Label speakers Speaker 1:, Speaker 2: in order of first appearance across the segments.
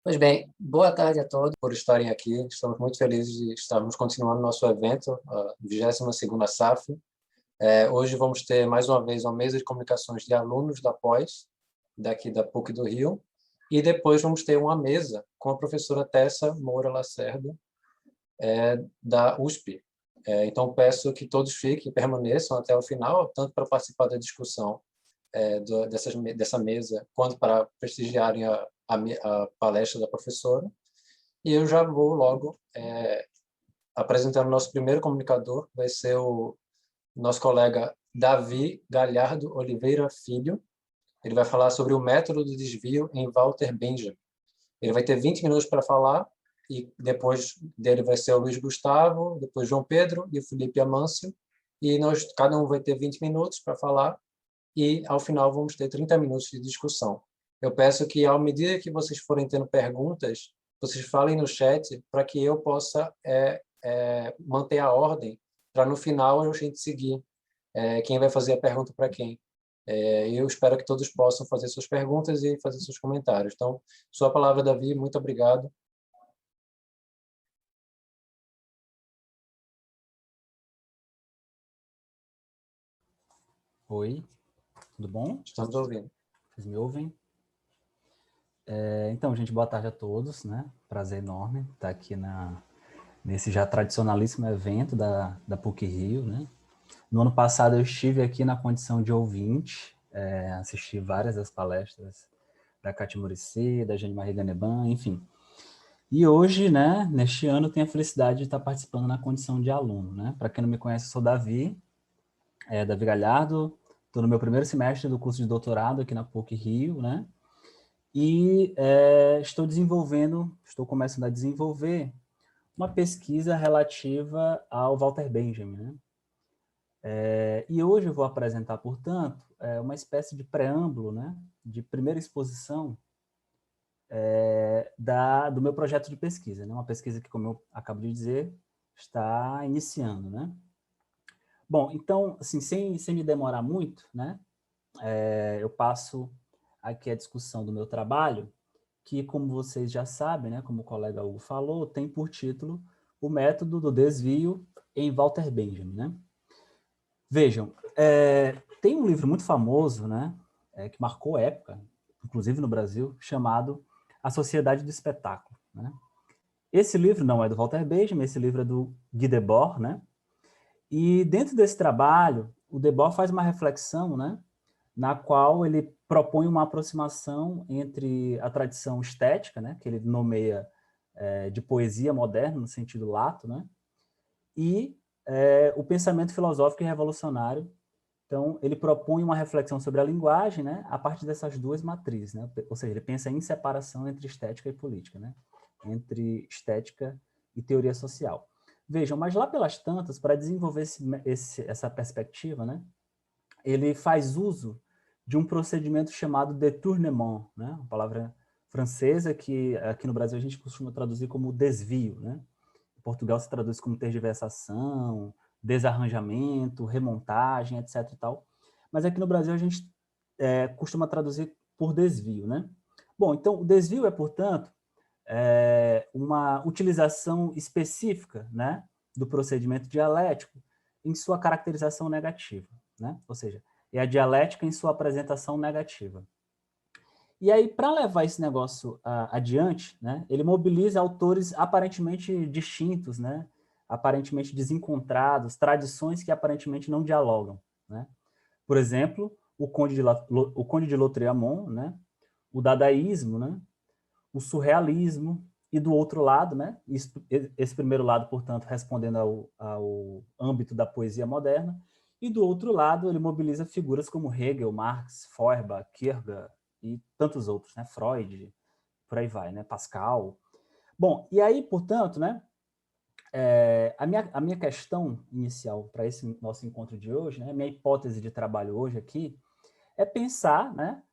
Speaker 1: Pois bem, boa tarde a todos por estarem aqui. Estamos muito felizes de estarmos continuando nosso evento, a 22ª SAF. Hoje vamos ter mais uma vez uma mesa de comunicações de alunos da pós, daqui da PUC do Rio, e depois vamos ter uma mesa com a professora Tessa Moura Lacerda, da USP. Então peço que todos fiquem, permaneçam até o final, tanto para participar da discussão dessa mesa, quanto para prestigiarem a palestra da professora. E eu já vou logo apresentando o nosso primeiro comunicador, vai ser o nosso colega Davi Galhardo Oliveira Filho. Ele vai falar sobre o método do desvio em Walter Benjamin. Ele vai ter 20 minutos para falar, e depois dele vai ser o Luiz Gustavo, depois João Pedro e o Felipe Amâncio, e cada um vai ter 20 minutos para falar, e ao final vamos ter 30 minutos de discussão. Eu peço que, à medida que vocês forem tendo perguntas, vocês falem no chat para que eu possa manter a ordem, para no final a gente seguir quem vai fazer a pergunta para quem. Eu espero que todos possam fazer suas perguntas e fazer seus comentários. Então, sua palavra, Davi, muito obrigado.
Speaker 2: Oi, tudo bom?
Speaker 1: Estamos ouvindo.
Speaker 2: Vocês me ouvem? Então, gente, boa tarde a todos, né? Prazer enorme estar aqui nesse já tradicionalíssimo evento da PUC Rio, né? No ano passado eu estive aqui na condição de ouvinte, assisti várias das palestras da Cátia Muricy, da Jane Marie Ganeban, enfim. E hoje, né, neste ano, eu tenho a felicidade de estar participando na condição de aluno, né? Para quem não me conhece, eu sou Davi Galhardo, estou no meu primeiro semestre do curso de doutorado aqui na PUC Rio, né? E estou começando a desenvolver uma pesquisa relativa ao Walter Benjamin, né? E hoje eu vou apresentar, portanto, uma espécie de preâmbulo, né, de primeira exposição do meu projeto de pesquisa, né? Uma pesquisa que, como eu acabo de dizer, está iniciando, né? Bom, então, assim, sem me demorar muito, né, eu passo aqui a discussão do meu trabalho, que, como vocês já sabem, né, como o colega Hugo falou, tem por título o método do desvio em Walter Benjamin, né? Vejam, tem um livro muito famoso, né, que marcou época, inclusive no Brasil, chamado A Sociedade do Espetáculo, né? Esse livro não é do Walter Benjamin, esse livro é do Guy Debord, né? E dentro desse trabalho, o Debord faz uma reflexão, né, na qual ele propõe uma aproximação entre a tradição estética, né, que ele nomeia de poesia moderna, no sentido lato, né, e o pensamento filosófico e revolucionário. Então, ele propõe uma reflexão sobre a linguagem, né, a partir dessas duas matrizes, né, ou seja, ele pensa em separação entre estética e política, né, entre estética e teoria social. Vejam, mas lá pelas tantas, para desenvolver essa perspectiva, né, ele faz uso de um procedimento chamado détournement, né? Uma palavra francesa que aqui no Brasil a gente costuma traduzir como desvio, né? Em Portugal se traduz como tergiversação, desarranjamento, remontagem, etc. e tal. Mas aqui no Brasil a gente costuma traduzir por desvio, né? Bom, então o desvio é, portanto, uma utilização específica, né, do procedimento dialético em sua caracterização negativa, né? Ou seja, é a dialética em sua apresentação negativa. E aí, para levar esse negócio adiante, né, ele mobiliza autores aparentemente distintos, né, aparentemente desencontrados, tradições que aparentemente não dialogam, né? Por exemplo, o Conde de Lautréamont, né, o dadaísmo, né, o surrealismo, e do outro lado, né, esse primeiro lado, portanto, respondendo ao âmbito da poesia moderna, e do outro lado ele mobiliza figuras como Hegel, Marx, Feuerbach, Kierkegaard e tantos outros, né, Freud, por aí vai, né, Pascal. Bom, e aí, portanto, né, a minha questão inicial para esse nosso encontro de hoje, né, a minha hipótese de trabalho hoje aqui, é pensar, né,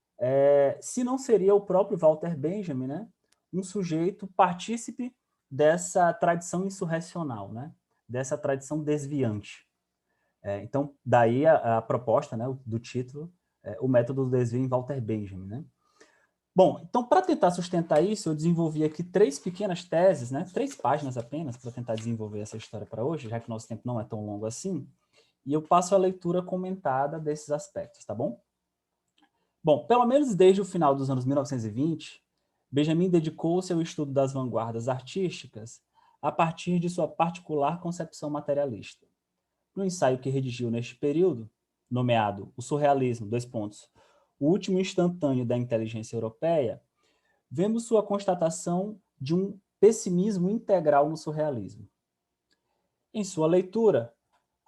Speaker 2: se não seria o próprio Walter Benjamin, né, um sujeito partícipe dessa tradição insurrecional, né, dessa tradição desviante. Então, daí a proposta, né, do título, o método do desvio em Walter Benjamin, né. Bom, então, para tentar sustentar isso, eu desenvolvi aqui 3 pequenas teses, né? 3 páginas apenas, para tentar desenvolver essa história para hoje, já que o nosso tempo não é tão longo assim, e eu passo a leitura comentada desses aspectos, tá bom? Bom, pelo menos desde o final dos anos 1920, Benjamin dedicou-se ao estudo das vanguardas artísticas a partir de sua particular concepção materialista. No ensaio que redigiu neste período, nomeado O Surrealismo, o último instantâneo da inteligência europeia, vemos sua constatação de um pessimismo integral no surrealismo. Em sua leitura,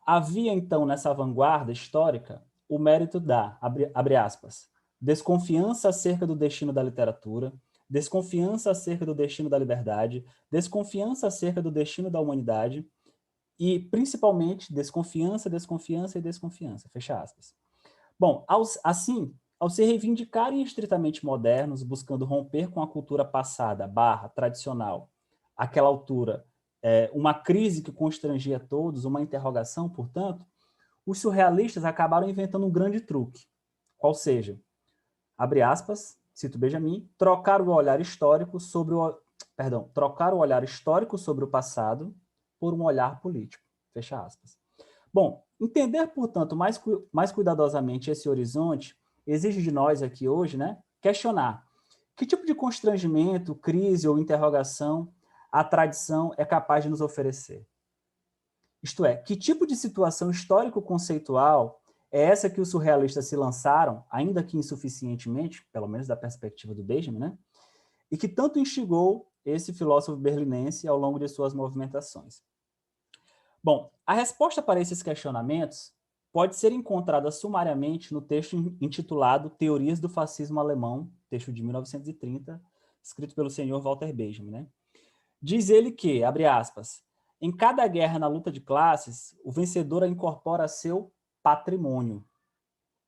Speaker 2: havia então nessa vanguarda histórica o mérito da, abre aspas, desconfiança acerca do destino da literatura, desconfiança acerca do destino da liberdade, desconfiança acerca do destino da humanidade e, principalmente, desconfiança, desconfiança e desconfiança, fecha aspas. Bom, ao se reivindicarem estritamente modernos, buscando romper com a cultura passada, tradicional, àquela altura, uma crise que constrangia todos, uma interrogação, portanto, os surrealistas acabaram inventando um grande truque, qual seja, abre aspas, cito Benjamin, trocar o olhar histórico sobre o passado por um olhar político, fecha aspas. Bom, entender, portanto, mais cuidadosamente esse horizonte exige de nós aqui hoje, né, questionar que tipo de constrangimento, crise ou interrogação a tradição é capaz de nos oferecer. Isto é, que tipo de situação histórico-conceitual é essa que os surrealistas se lançaram, ainda que insuficientemente, pelo menos da perspectiva do Benjamin, né, e que tanto instigou esse filósofo berlinense ao longo de suas movimentações. Bom, a resposta para esses questionamentos pode ser encontrada sumariamente no texto intitulado Teorias do Fascismo Alemão, texto de 1930, escrito pelo senhor Walter Benjamin, né? Diz ele que, abre aspas, em cada guerra na luta de classes, o vencedor a incorpora seu patrimônio,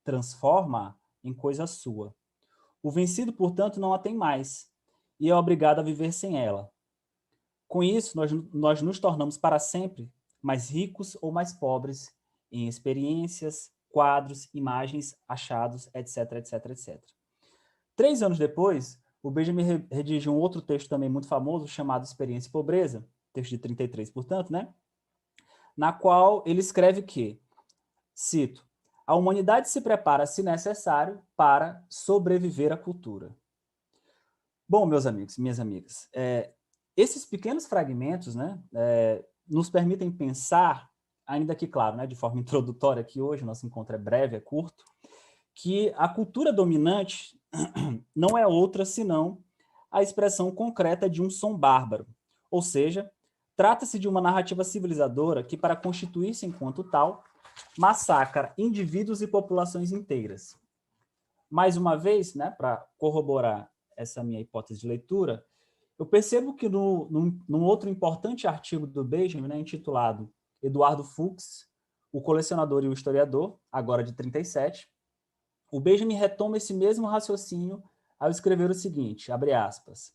Speaker 2: transforma em coisa sua. O vencido, portanto, não a tem mais e é obrigado a viver sem ela. Com isso, nós nos tornamos para sempre mais ricos ou mais pobres em experiências, quadros, imagens, achados, etc, etc, etc. 3 anos depois, o Benjamin redige um outro texto também muito famoso, chamado Experiência e Pobreza, texto de 33, portanto, né? Na qual ele escreve que, cito, a humanidade se prepara, se necessário, para sobreviver à cultura. Bom, meus amigos, minhas amigas, esses pequenos fragmentos, né, nos permitem pensar, ainda que, claro, né, de forma introdutória aqui hoje, nosso encontro é breve, é curto, que a cultura dominante não é outra senão a expressão concreta de um som bárbaro, ou seja, trata-se de uma narrativa civilizadora que, para constituir-se enquanto tal, massacra indivíduos e populações inteiras. Mais uma vez, né, para corroborar essa minha hipótese de leitura, eu percebo que num outro importante artigo do Benjamin, né, intitulado Eduardo Fuchs, o colecionador e o historiador, agora de 37, o Benjamin retoma esse mesmo raciocínio ao escrever o seguinte, abre aspas,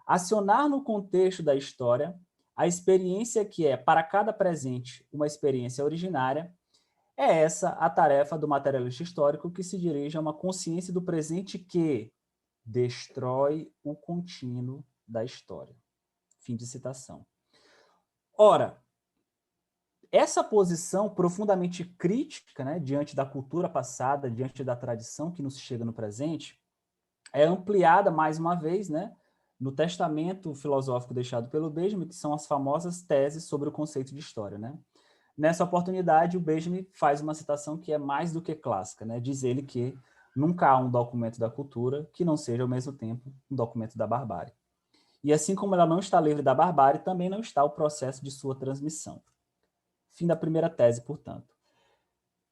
Speaker 2: acionar no contexto da história a experiência que é, para cada presente, uma experiência originária, é essa a tarefa do materialista histórico que se dirige a uma consciência do presente que destrói o contínuo da história. Fim de citação. Ora, essa posição profundamente crítica, né, diante da cultura passada, diante da tradição que nos chega no presente, é ampliada mais uma vez, né, no testamento filosófico deixado pelo Benjamin, que são as famosas teses sobre o conceito de história, né? Nessa oportunidade, o Benjamin faz uma citação que é mais do que clássica, né? Diz ele que nunca há um documento da cultura que não seja, ao mesmo tempo, um documento da barbárie. E assim como ela não está livre da barbárie, também não está o processo de sua transmissão. Fim da primeira tese, portanto.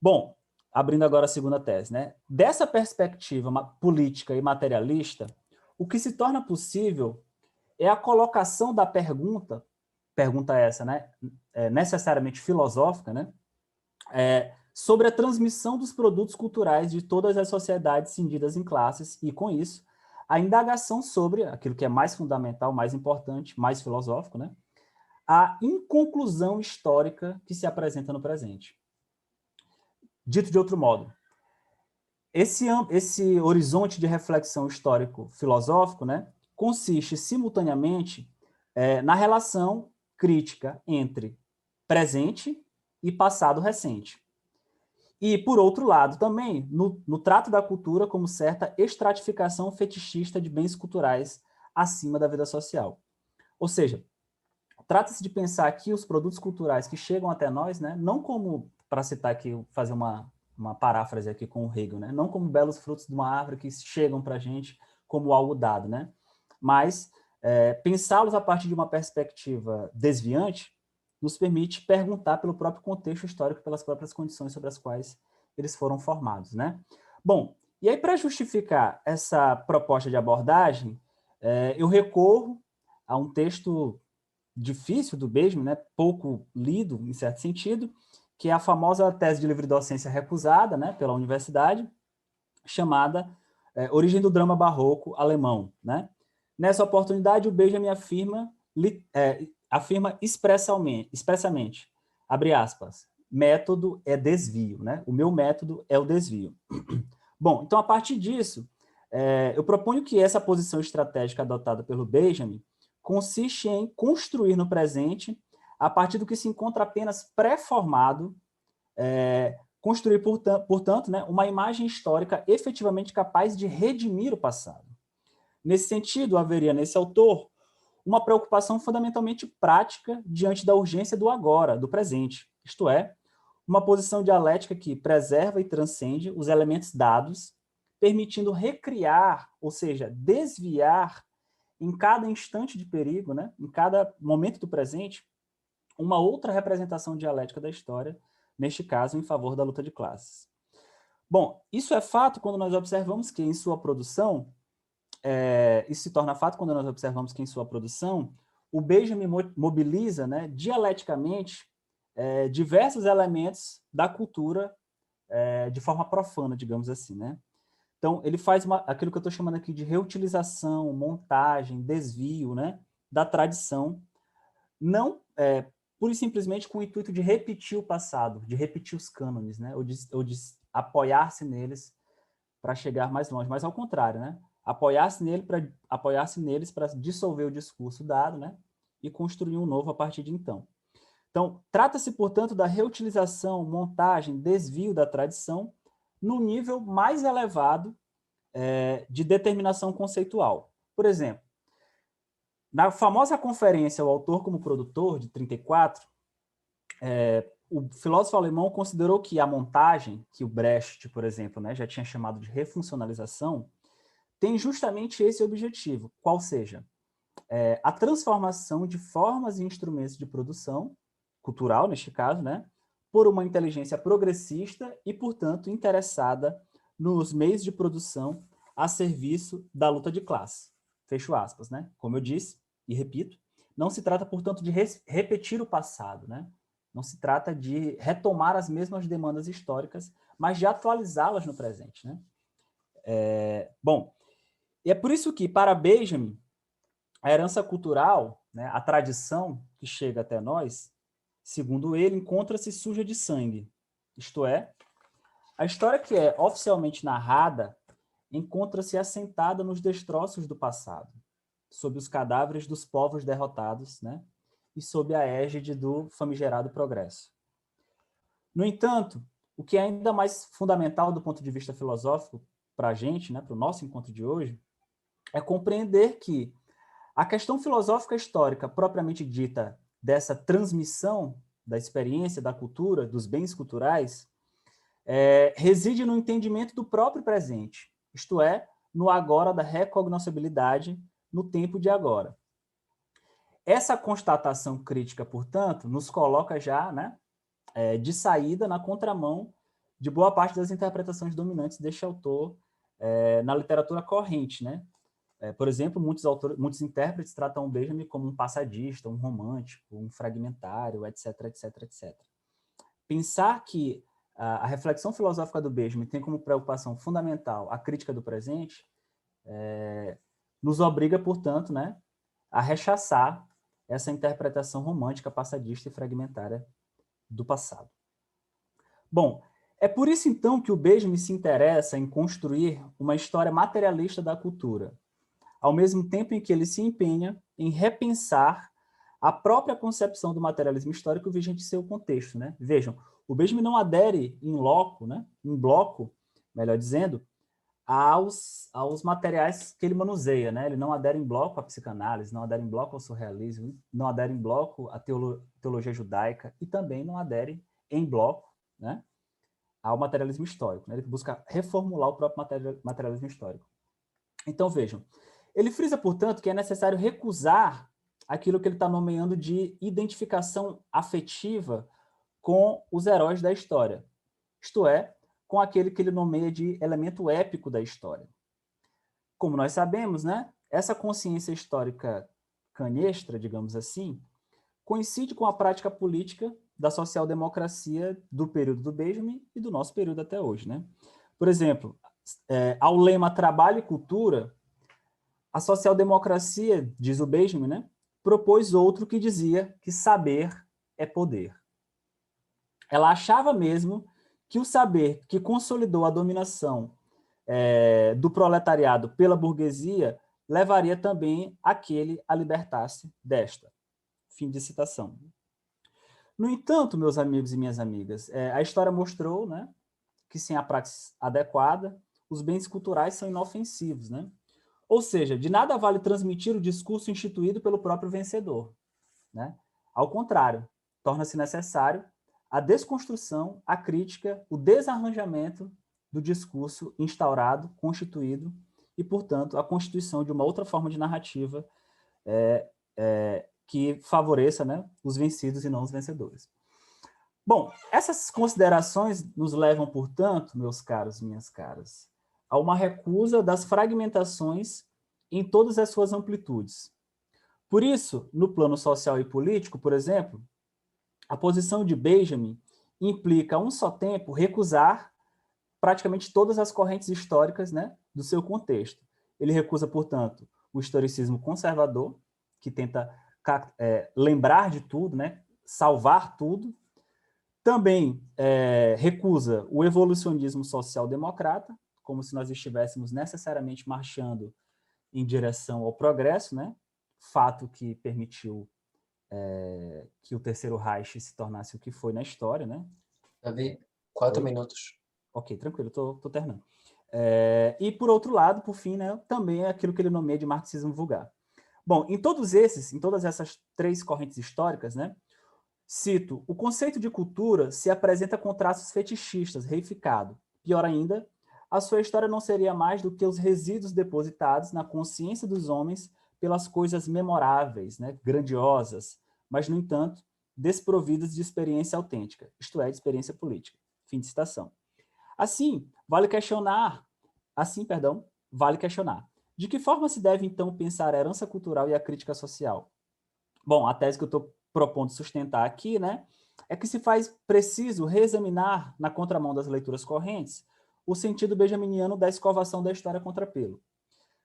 Speaker 2: Bom, abrindo agora a segunda tese, né? Dessa perspectiva política e materialista, o que se torna possível é a colocação da pergunta essa, né? Necessariamente filosófica, né? Sobre a transmissão dos produtos culturais de todas as sociedades cindidas em classes e, com isso, a indagação sobre aquilo que é mais fundamental, mais importante, mais filosófico, né? A inconclusão histórica que se apresenta no presente. Dito de outro modo, Esse horizonte de reflexão histórico-filosófico, né, consiste simultaneamente na relação crítica entre presente e passado recente. E, por outro lado, também no trato da cultura como certa estratificação fetichista de bens culturais acima da vida social. Ou seja, trata-se de pensar aqui os produtos culturais que chegam até nós, né, não como, para citar aqui, fazer uma paráfrase aqui com o Hegel, né, não como belos frutos de uma árvore que chegam para a gente como algo dado, né, mas pensá-los a partir de uma perspectiva desviante nos permite perguntar pelo próprio contexto histórico, pelas próprias condições sobre as quais eles foram formados, né? Bom, e aí para justificar essa proposta de abordagem, eu recorro a um texto difícil do Benjamin, né? Pouco lido, em certo sentido, que é a famosa tese de livre-docência recusada, né, pela universidade, chamada Origem do Drama Barroco Alemão, né? Nessa oportunidade, o Benjamin afirma expressamente, abre aspas, método é desvio, né? O meu método é o desvio. Bom, então, a partir disso, eu proponho que essa posição estratégica adotada pelo Benjamin consiste em construir no presente, a partir do que se encontra apenas pré-formado, construir, portanto, né, uma imagem histórica efetivamente capaz de redimir o passado. Nesse sentido, haveria nesse autor uma preocupação fundamentalmente prática diante da urgência do agora, do presente, isto é, uma posição dialética que preserva e transcende os elementos dados, permitindo recriar, ou seja, desviar em cada instante de perigo, né, em cada momento do presente, uma outra representação dialética da história, neste caso, em favor da luta de classes. Bom, isso é fato quando nós observamos que em sua produção, isso se torna fato quando nós observamos que em sua produção, o Benjamin mobiliza, né, dialeticamente, diversos elementos da cultura de forma profana, digamos assim, né? Então, ele faz aquilo que eu estou chamando aqui de reutilização, montagem, desvio, né, da tradição, não pura e simplesmente com o intuito de repetir o passado, de repetir os cânones, né, ou de apoiar-se neles para chegar mais longe, mas ao contrário, né, apoiar-se neles para dissolver o discurso dado, né, e construir um novo a partir de então. Então, trata-se, portanto, da reutilização, montagem, desvio da tradição no nível mais elevado de determinação conceitual. Por exemplo, na famosa conferência O Autor como Produtor, de 34, o filósofo alemão considerou que a montagem, que o Brecht, por exemplo, né, já tinha chamado de refuncionalização, tem justamente esse objetivo, qual seja, a transformação de formas e instrumentos de produção, cultural neste caso, né, por uma inteligência progressista e, portanto, interessada nos meios de produção a serviço da luta de classe. Fecho aspas, né? Como eu disse e repito, não se trata, portanto, de repetir o passado, né? Não se trata de retomar as mesmas demandas históricas, mas de atualizá-las no presente, né? Bom, e é por isso que, para Benjamin, a herança cultural, né, a tradição que chega até nós, segundo ele, encontra-se suja de sangue. Isto é, a história que é oficialmente narrada encontra-se assentada nos destroços do passado, sob os cadáveres dos povos derrotados, né, e sob a égide do famigerado progresso. No entanto, o que é ainda mais fundamental do ponto de vista filosófico para a gente, né, para o nosso encontro de hoje, é compreender que a questão filosófica histórica propriamente dita dessa transmissão da experiência, da cultura, dos bens culturais, reside no entendimento do próprio presente, isto é, no agora da recognoscibilidade no tempo de agora. Essa constatação crítica, portanto, nos coloca já, né, de saída na contramão de boa parte das interpretações dominantes deste autor na literatura corrente, né? Por exemplo, muitos intérpretes tratam o Benjamin como um passadista, um romântico, um fragmentário, etc, etc, etc. Pensar que a reflexão filosófica do Benjamin tem como preocupação fundamental a crítica do presente nos obriga, portanto, né, a rechaçar essa interpretação romântica, passadista e fragmentária do passado. Bom, É por isso, então, que o Benjamin se interessa em construir uma história materialista da cultura, ao mesmo tempo em que ele se empenha em repensar a própria concepção do materialismo histórico vigente em seu contexto, né? Vejam, o Benjamin não adere em loco, né? Em bloco, melhor dizendo, aos materiais que ele manuseia, né? Ele não adere em bloco à psicanálise, não adere em bloco ao surrealismo, não adere em bloco à teologia judaica e também não adere em bloco, né, ao materialismo histórico, né? Ele busca reformular o próprio materialismo histórico. Então, vejam, ele frisa, portanto, que é necessário recusar aquilo que ele está nomeando de identificação afetiva com os heróis da história, isto é, com aquele que ele nomeia de elemento épico da história. Como nós sabemos, né, essa consciência histórica canestra, digamos assim, coincide com a prática política da social-democracia do período do Benjamin e do nosso período até hoje, né? Por exemplo, ao lema trabalho e cultura, a social-democracia, diz o Benjamin, né, propôs outro que dizia que saber é poder. Ela achava mesmo que o saber que consolidou a dominação do proletariado pela burguesia levaria também aquele a libertar-se desta. Fim de citação. No entanto, meus amigos e minhas amigas, a história mostrou, né, que sem a prática adequada, os bens culturais são inofensivos, né? Ou seja, de nada vale transmitir o discurso instituído pelo próprio vencedor, né? Ao contrário, torna-se necessário a desconstrução, a crítica, o desarranjamento do discurso instaurado, constituído, e, portanto, a constituição de uma outra forma de narrativa que favoreça, né, os vencidos e não os vencedores. Bom, essas considerações nos levam, portanto, meus caros, minhas caras, a uma recusa das fragmentações em todas as suas amplitudes. Por isso, no plano social e político, por exemplo, a posição de Benjamin implica, a um só tempo, recusar praticamente todas as correntes históricas, né, do seu contexto. Ele recusa, portanto, o historicismo conservador, que tenta lembrar de tudo, né, salvar tudo. Também recusa o evolucionismo social-democrata, como se nós estivéssemos necessariamente marchando em direção ao progresso, né? Fato que permitiu que o Terceiro Reich se tornasse o que foi na história, né?
Speaker 1: Davi, 4 minutos.
Speaker 2: Ok, tranquilo, tô terminando. E, por outro lado, por fim, né, também é aquilo que ele nomeia de marxismo vulgar. Bom, em todas essas três correntes históricas, né, cito, o conceito de cultura se apresenta com traços fetichistas, reificado. Pior ainda, a sua história não seria mais do que os resíduos depositados na consciência dos homens pelas coisas memoráveis, né, grandiosas, mas, no entanto, desprovidas de experiência autêntica, isto é, de experiência política. Fim de citação. Vale questionar, de que forma se deve, então, pensar a herança cultural e a crítica social? Bom, a tese que eu estou propondo sustentar aqui, né, é que se faz preciso reexaminar, na contramão das leituras correntes, o sentido benjaminiano da escovação da história contra pelo.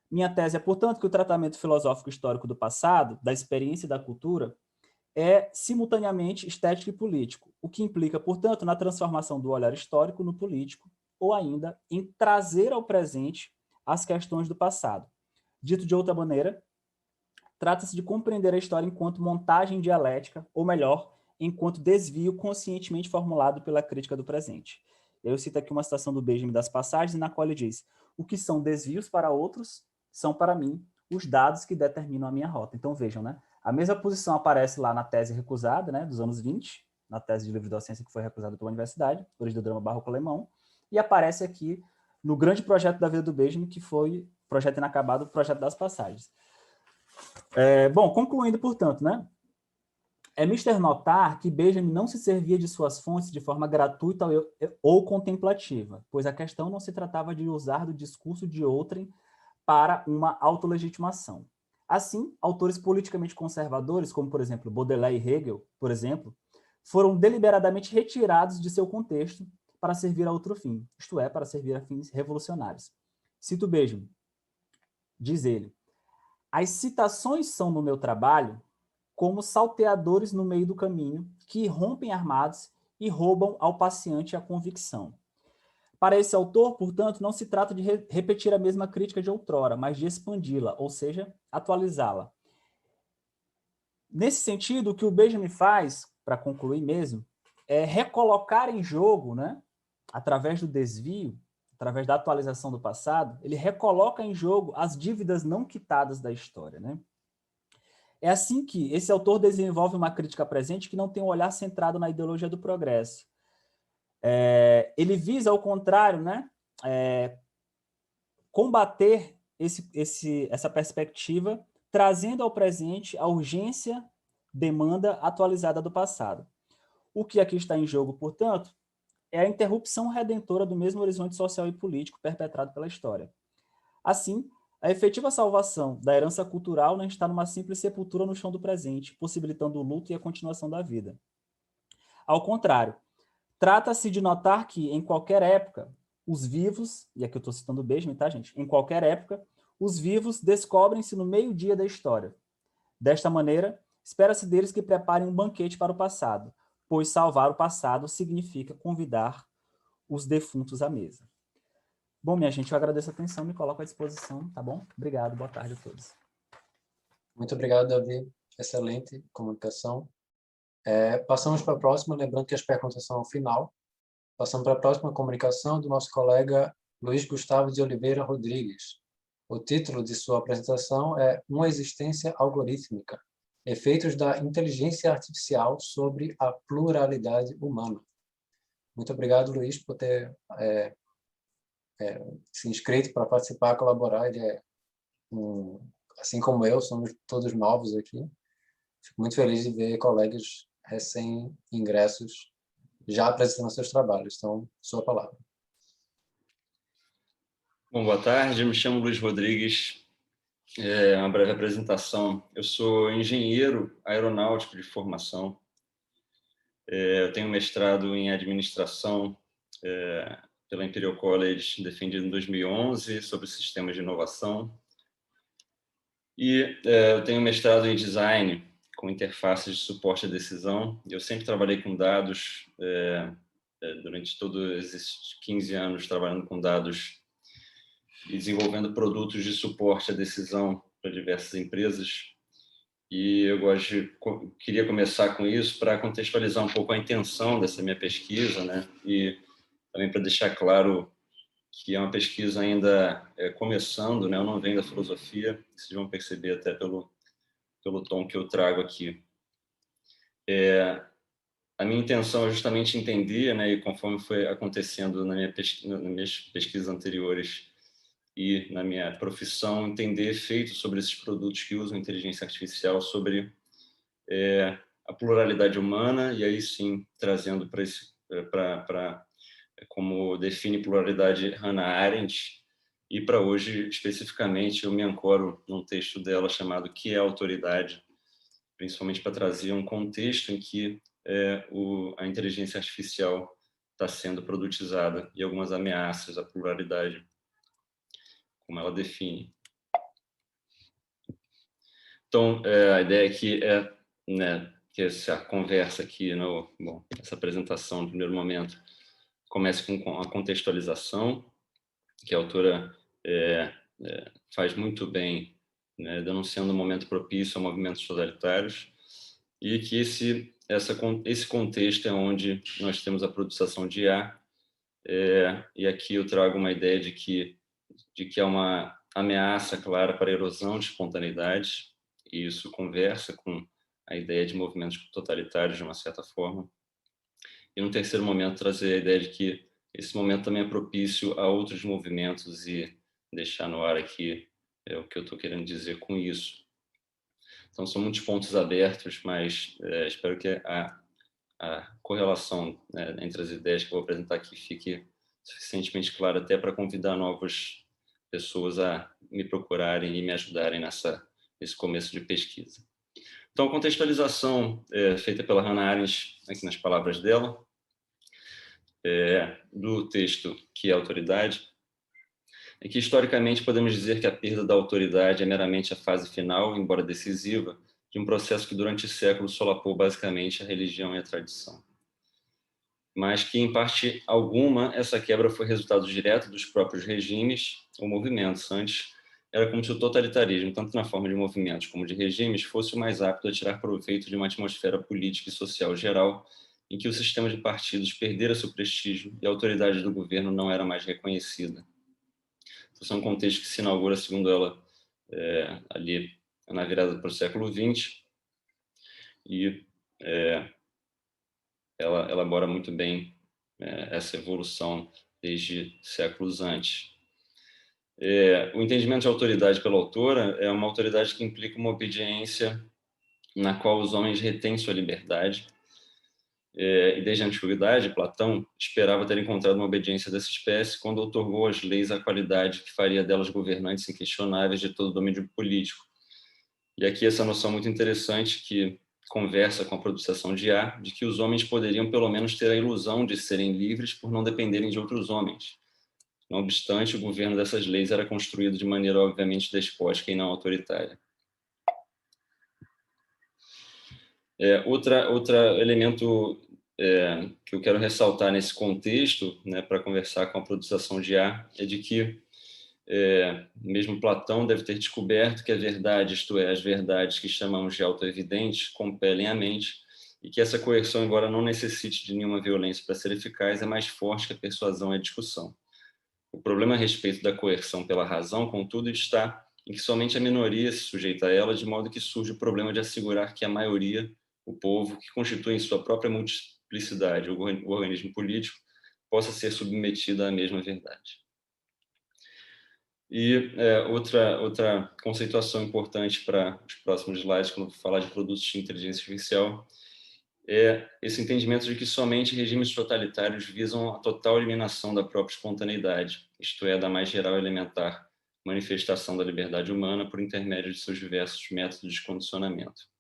Speaker 2: Minha tese é, portanto, que o tratamento filosófico histórico do passado, da experiência e da cultura, é simultaneamente estético e político, o que implica, portanto, na transformação do olhar histórico no político, ou ainda em trazer ao presente as questões do passado. Dito de outra maneira, trata-se de compreender a história enquanto montagem dialética, ou melhor, enquanto desvio conscientemente formulado pela crítica do presente. Eu cito aqui uma citação do Benjamin das Passagens, na qual ele diz: o que são desvios para outros são, para mim, os dados que determinam a minha rota. Então, vejam, né? A mesma posição aparece lá na tese recusada, né, dos anos 20, na tese de livre docência que foi recusada pela universidade, Origem do Drama Barroco Alemão, e aparece aqui no grande projeto da vida do Benjamin, que foi projeto inacabado, o projeto das passagens. Bom, concluindo, portanto, né, é mister notar que Benjamin não se servia de suas fontes de forma gratuita ou contemplativa, pois a questão não se tratava de usar do discurso de outrem para uma autolegitimação. Assim, autores politicamente conservadores, como, por exemplo, Baudelaire e Hegel, por exemplo, foram deliberadamente retirados de seu contexto para servir a outro fim, isto é, para servir a fins revolucionários. Cito Benjamin, diz ele: as citações são no meu trabalho como salteadores no meio do caminho que rompem armados e roubam ao passeante a convicção. Para esse autor, portanto, não se trata de repetir a mesma crítica de outrora, mas de expandi-la, ou seja, atualizá-la. Nesse sentido, o que o Benjamin faz, para concluir mesmo, é recolocar em jogo, né, através do desvio, através da atualização do passado, ele recoloca em jogo as dívidas não quitadas da história, né? É assim que esse autor desenvolve uma crítica presente que não tem um olhar centrado na ideologia do progresso. Ele visa, ao contrário, né, combater essa perspectiva, trazendo ao presente a urgência, demanda atualizada do passado. O que aqui está em jogo, portanto, é a interrupção redentora do mesmo horizonte social e político perpetrado pela história. Assim, a efetiva salvação da herança cultural não está numa simples sepultura no chão do presente, possibilitando o luto e a continuação da vida. Ao contrário, trata-se de notar que, em qualquer época, os vivos, e aqui eu estou citando o Benjamin, tá, gente? Em qualquer época, os vivos descobrem-se no meio-dia da história. Desta maneira, espera-se deles que preparem um banquete para o passado, pois salvar o passado significa convidar os defuntos à mesa. Bom, minha gente, eu agradeço a atenção, me coloco à disposição, tá bom? Obrigado, boa tarde a todos.
Speaker 1: Muito obrigado, Davi. Excelente comunicação. Passamos para a próxima, lembrando que as perguntas são ao final. Passamos para a próxima comunicação do nosso colega Luiz Gustavo de Oliveira Rodrigues. O título de sua apresentação é Uma existência algorítmica, efeitos da inteligência artificial sobre a pluralidade humana. Muito obrigado, Luiz, por ter se inscrito para participar, colaborar. Ele assim como eu, somos todos novos aqui. Fico muito feliz de ver colegas recém-ingressos já apresentando seus trabalhos. Então, sua palavra.
Speaker 3: Bom, boa tarde, eu me chamo Luiz Rodrigues. Uma breve apresentação. Eu sou engenheiro aeronáutico de formação. Eu tenho mestrado em administração pela Imperial College, defendido em 2011, sobre sistemas de inovação. E eu tenho mestrado em design, com interfaces de suporte à decisão. Eu sempre trabalhei com dados, durante todos esses 15 anos trabalhando com dados e desenvolvendo produtos de suporte à decisão para diversas empresas. E eu queria começar com isso para contextualizar um pouco a intenção dessa minha pesquisa, né? E também para deixar claro que é uma pesquisa ainda começando, né? Eu não venho da filosofia, vocês vão perceber até pelo tom que eu trago aqui. A minha intenção é justamente entender, né? E conforme foi acontecendo nas minhas pesquisas anteriores e na minha profissão, entender efeitos sobre esses produtos que usam inteligência artificial sobre a pluralidade humana, e aí sim trazendo para como define pluralidade Hannah Arendt, e para hoje especificamente eu me ancoro num texto dela chamado Que é Autoridade, principalmente para trazer um contexto em que a inteligência artificial está sendo produtizada e algumas ameaças à pluralidade, como ela define. Então, a ideia aqui né, que essa conversa aqui, essa apresentação no primeiro momento, comece com a contextualização, que a autora faz muito bem, né, denunciando um momento propício a movimentos totalitários, e que esse contexto é onde nós temos a produção de IA, e aqui eu trago uma ideia de que há uma ameaça clara para a erosão de espontaneidade, e isso conversa com a ideia de movimentos totalitários de uma certa forma. E no terceiro momento trazer a ideia de que esse momento também é propício a outros movimentos, e deixar no ar aqui o que eu estou querendo dizer com isso. Então são muitos pontos abertos, mas espero que a correlação, né, entre as ideias que eu vou apresentar aqui fique suficientemente clara até para convidar novas pessoas a me procurarem e me ajudarem nesse começo de pesquisa. Então, a contextualização feita pela Hannah Arendt, aqui nas palavras dela, do texto Que é Autoridade, é que, historicamente, podemos dizer que a perda da autoridade é meramente a fase final, embora decisiva, de um processo que, durante séculos, solapou basicamente a religião e a tradição. mas que, em parte alguma, essa quebra foi resultado direto dos próprios regimes ou movimentos. Antes, era como se o totalitarismo, tanto na forma de movimentos como de regimes, fosse o mais apto a tirar proveito de uma atmosfera política e social geral, em que o sistema de partidos perdera seu prestígio e a autoridade do governo não era mais reconhecida. Esse é um contexto que se inaugura, segundo ela, ali na virada para o século XX, e ela elabora muito bem essa evolução desde séculos antes. O entendimento de autoridade pela autora é uma autoridade que implica uma obediência na qual os homens retêm sua liberdade. E desde a antiguidade, Platão esperava ter encontrado uma obediência dessa espécie quando outorgou às leis a qualidade que faria delas governantes inquestionáveis de todo o domínio político. E aqui essa noção muito interessante que conversa com a produção de A, de que os homens poderiam pelo menos ter a ilusão de serem livres por não dependerem de outros homens. Não obstante, o governo dessas leis era construído de maneira obviamente despótica e não autoritária. Outro elemento que eu quero ressaltar nesse contexto, né, para conversar com a produção de A, é de que mesmo Platão deve ter descoberto que a verdade, isto é, as verdades que chamamos de autoevidentes, compelem a mente, e que essa coerção, embora não necessite de nenhuma violência para ser eficaz, é mais forte que a persuasão e a discussão. O problema a respeito da coerção pela razão, contudo, está em que somente a minoria se sujeita a ela, de modo que surge o problema de assegurar que a maioria, o povo, que constitui em sua própria multiplicidade o organismo político, possa ser submetida à mesma verdade. E outra conceituação importante para os próximos slides, quando eu falar de produtos de inteligência artificial, é esse entendimento de que somente regimes totalitários visam a total eliminação da própria espontaneidade, isto é, da mais geral e elementar manifestação da liberdade humana por intermédio de seus diversos métodos de condicionamento.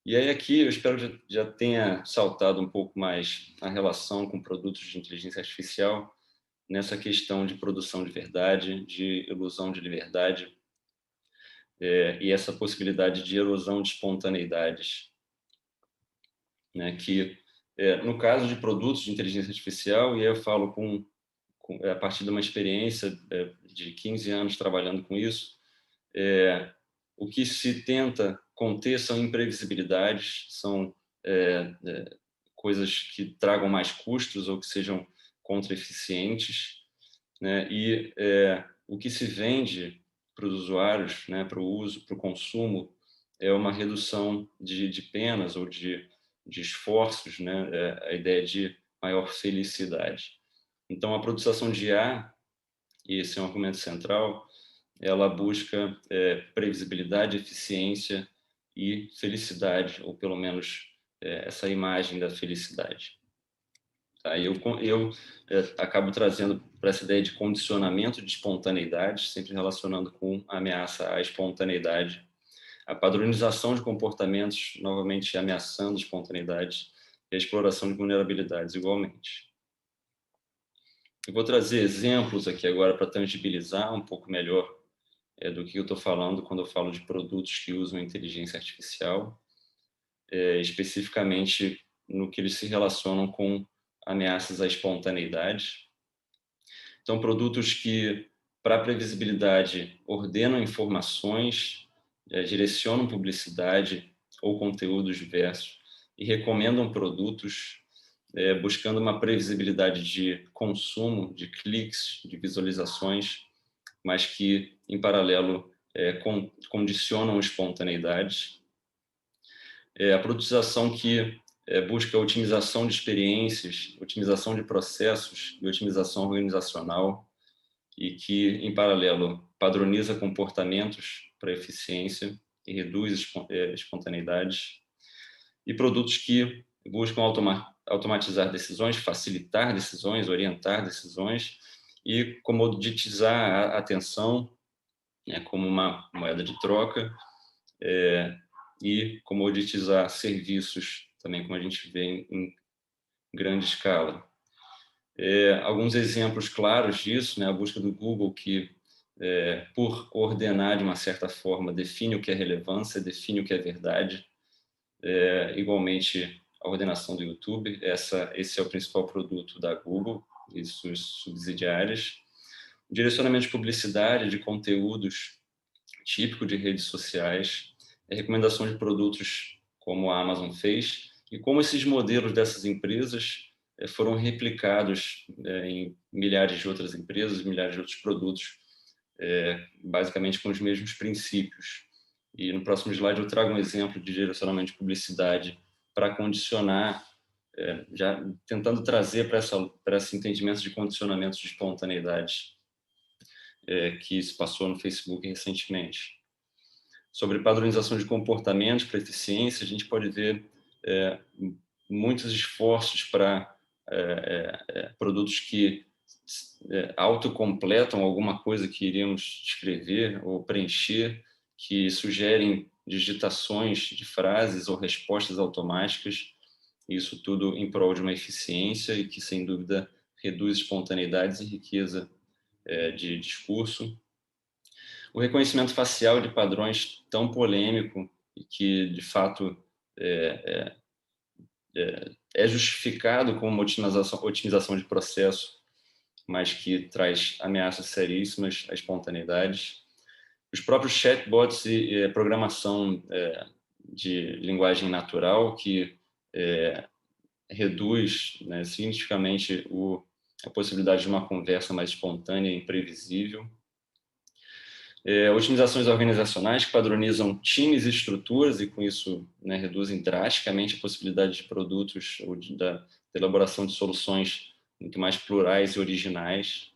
Speaker 3: E aí aqui eu espero que já tenha saltado um pouco mais a relação com produtos de inteligência artificial nessa questão de produção de verdade, de ilusão de liberdade, e essa possibilidade de erosão de espontaneidades, né, que no caso de produtos de inteligência artificial, e aí eu falo a partir de uma experiência de 15 anos trabalhando com isso, o que se tenta conter são imprevisibilidades, são coisas que tragam mais custos ou que sejam contra-eficientes, né? E o que se vende para os usuários, né, para o uso, para o consumo, é uma redução de penas ou de esforços, né? A ideia de maior felicidade. Então, a produção de IA, e esse é um argumento central, ela busca previsibilidade, eficiência e felicidade, ou pelo menos essa imagem da felicidade. Tá? Eu acabo trazendo para essa ideia de condicionamento de espontaneidade, sempre relacionando com a ameaça à espontaneidade, a padronização de comportamentos, novamente ameaçando a espontaneidade, e a exploração de vulnerabilidades igualmente. Eu vou trazer exemplos aqui agora para tangibilizar um pouco melhor do que eu estou falando quando eu falo de produtos que usam inteligência artificial, especificamente no que eles se relacionam com ameaças à espontaneidade. Então, produtos que, para previsibilidade, ordenam informações, direcionam publicidade ou conteúdos diversos e recomendam produtos buscando uma previsibilidade de consumo, de cliques, de visualizações, mas que, em paralelo, condicionam espontaneidade. A produtização que busca otimização de experiências, otimização de processos e otimização organizacional, e que, em paralelo, padroniza comportamentos para eficiência e reduz espontaneidades. E produtos que buscam automatizar decisões, facilitar decisões, orientar decisões e comoditizar a atenção, né, como uma moeda de troca, e comoditizar serviços, também como a gente vê em grande escala. Alguns exemplos claros disso, né, a busca do Google, que, por ordenar de uma certa forma, define o que é relevância, define o que é verdade, igualmente a ordenação do YouTube. Esse é o principal produto da Google e suas subsidiárias. O direcionamento de publicidade, de conteúdos típico de redes sociais, a recomendação de produtos como a Amazon fez, e como esses modelos dessas empresas foram replicados em milhares de outras empresas, milhares de outros produtos, basicamente com os mesmos princípios. E no próximo slide eu trago um exemplo de direcionamento de publicidade para condicionar, já tentando trazer para esse entendimento de condicionamentos de espontaneidade que se passou no Facebook recentemente. Sobre padronização de comportamentos para eficiência, a gente pode ver muitos esforços para produtos que autocompletam alguma coisa que iríamos escrever ou preencher, que sugerem digitações de frases ou respostas automáticas, isso tudo em prol de uma eficiência e que, sem dúvida, reduz espontaneidades e riqueza de discurso. O reconhecimento facial de padrões tão polêmico e que, de fato, é justificado como uma otimização de processo, mas que traz ameaças seríssimas à espontaneidade. Os próprios chatbots e programação de linguagem natural, que reduz, né, significativamente a possibilidade de uma conversa mais espontânea e imprevisível. Otimizações organizacionais que padronizam times e estruturas e, com isso, né, reduzem drasticamente a possibilidade de produtos ou da elaboração de soluções muito mais plurais e originais.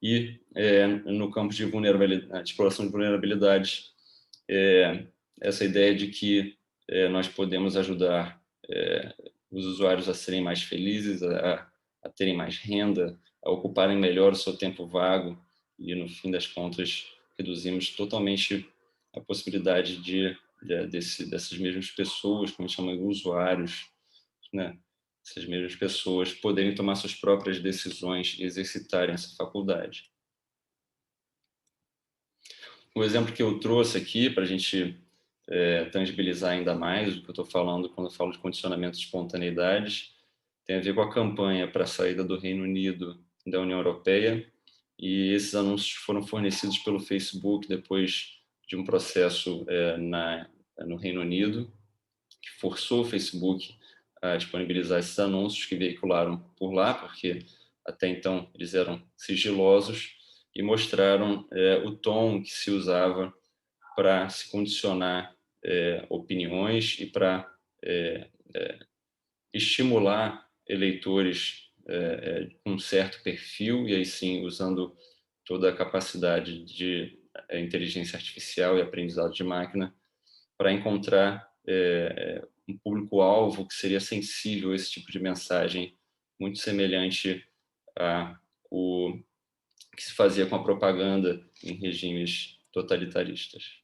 Speaker 3: E, no campo de vulnerabilidade, de exploração de vulnerabilidades, essa ideia de que nós podemos ajudar os usuários a serem mais felizes, a terem mais renda, a ocuparem melhor o seu tempo vago, e, no fim das contas, reduzimos totalmente a possibilidade dessas mesmas pessoas, como a gente chama de usuários, né? Essas mesmas pessoas poderem tomar suas próprias decisões e exercitarem essa faculdade. O exemplo que eu trouxe aqui, para a gente tangibilizar ainda mais o que eu estou falando quando eu falo de condicionamento de espontaneidade, tem a ver com a campanha para a saída do Reino Unido da União Europeia, e esses anúncios foram fornecidos pelo Facebook depois de um processo no Reino Unido, que forçou o Facebook a disponibilizar esses anúncios que veicularam por lá, porque até então eles eram sigilosos, e mostraram o tom que se usava para se condicionar opiniões e para estimular eleitores com um certo perfil, e aí sim usando toda a capacidade de inteligência artificial e aprendizado de máquina para encontrar um público-alvo que seria sensível a esse tipo de mensagem, muito semelhante a o que se fazia com a propaganda em regimes totalitaristas.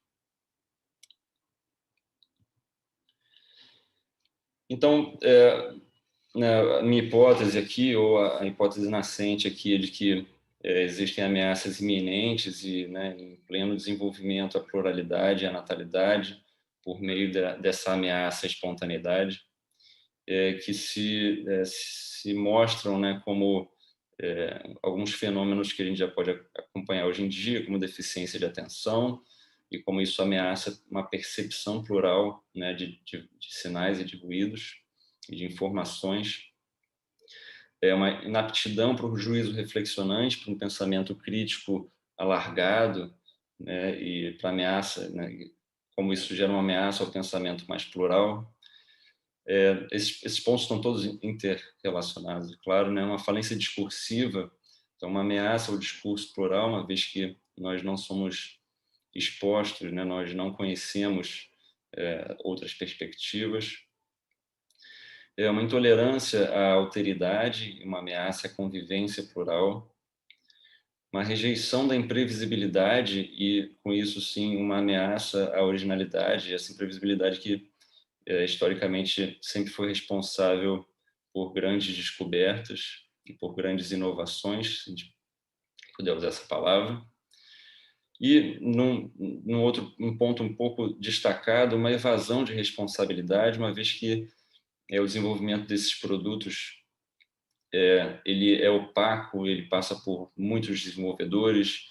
Speaker 3: Então, a minha hipótese aqui, ou a hipótese nascente aqui, é de que existem ameaças iminentes e, né, em pleno desenvolvimento, a pluralidade e a natalidade, por meio dessa ameaça à espontaneidade, que se mostram, né, como alguns fenômenos que a gente já pode acompanhar hoje em dia, como deficiência de atenção, e como isso ameaça uma percepção plural, né, de sinais e de ruídos e de informações. Uma inaptidão para o juízo reflexionante, para um pensamento crítico alargado, né, e para ameaça, né, como isso gera uma ameaça ao pensamento mais plural. Esses pontos estão todos interrelacionados, claro, né? Uma falência discursiva, então uma ameaça ao discurso plural, uma vez que nós não somos expostos, né? Nós não conhecemos outras perspectivas. Uma intolerância à alteridade, uma ameaça à convivência plural, uma rejeição da imprevisibilidade e, com isso, sim, uma ameaça à originalidade, essa imprevisibilidade que historicamente sempre foi responsável por grandes descobertas e por grandes inovações, se a gente puder usar essa palavra. E, num ponto um pouco destacado, uma evasão de responsabilidade, uma vez que o desenvolvimento desses produtos ele é opaco, ele passa por muitos desenvolvedores,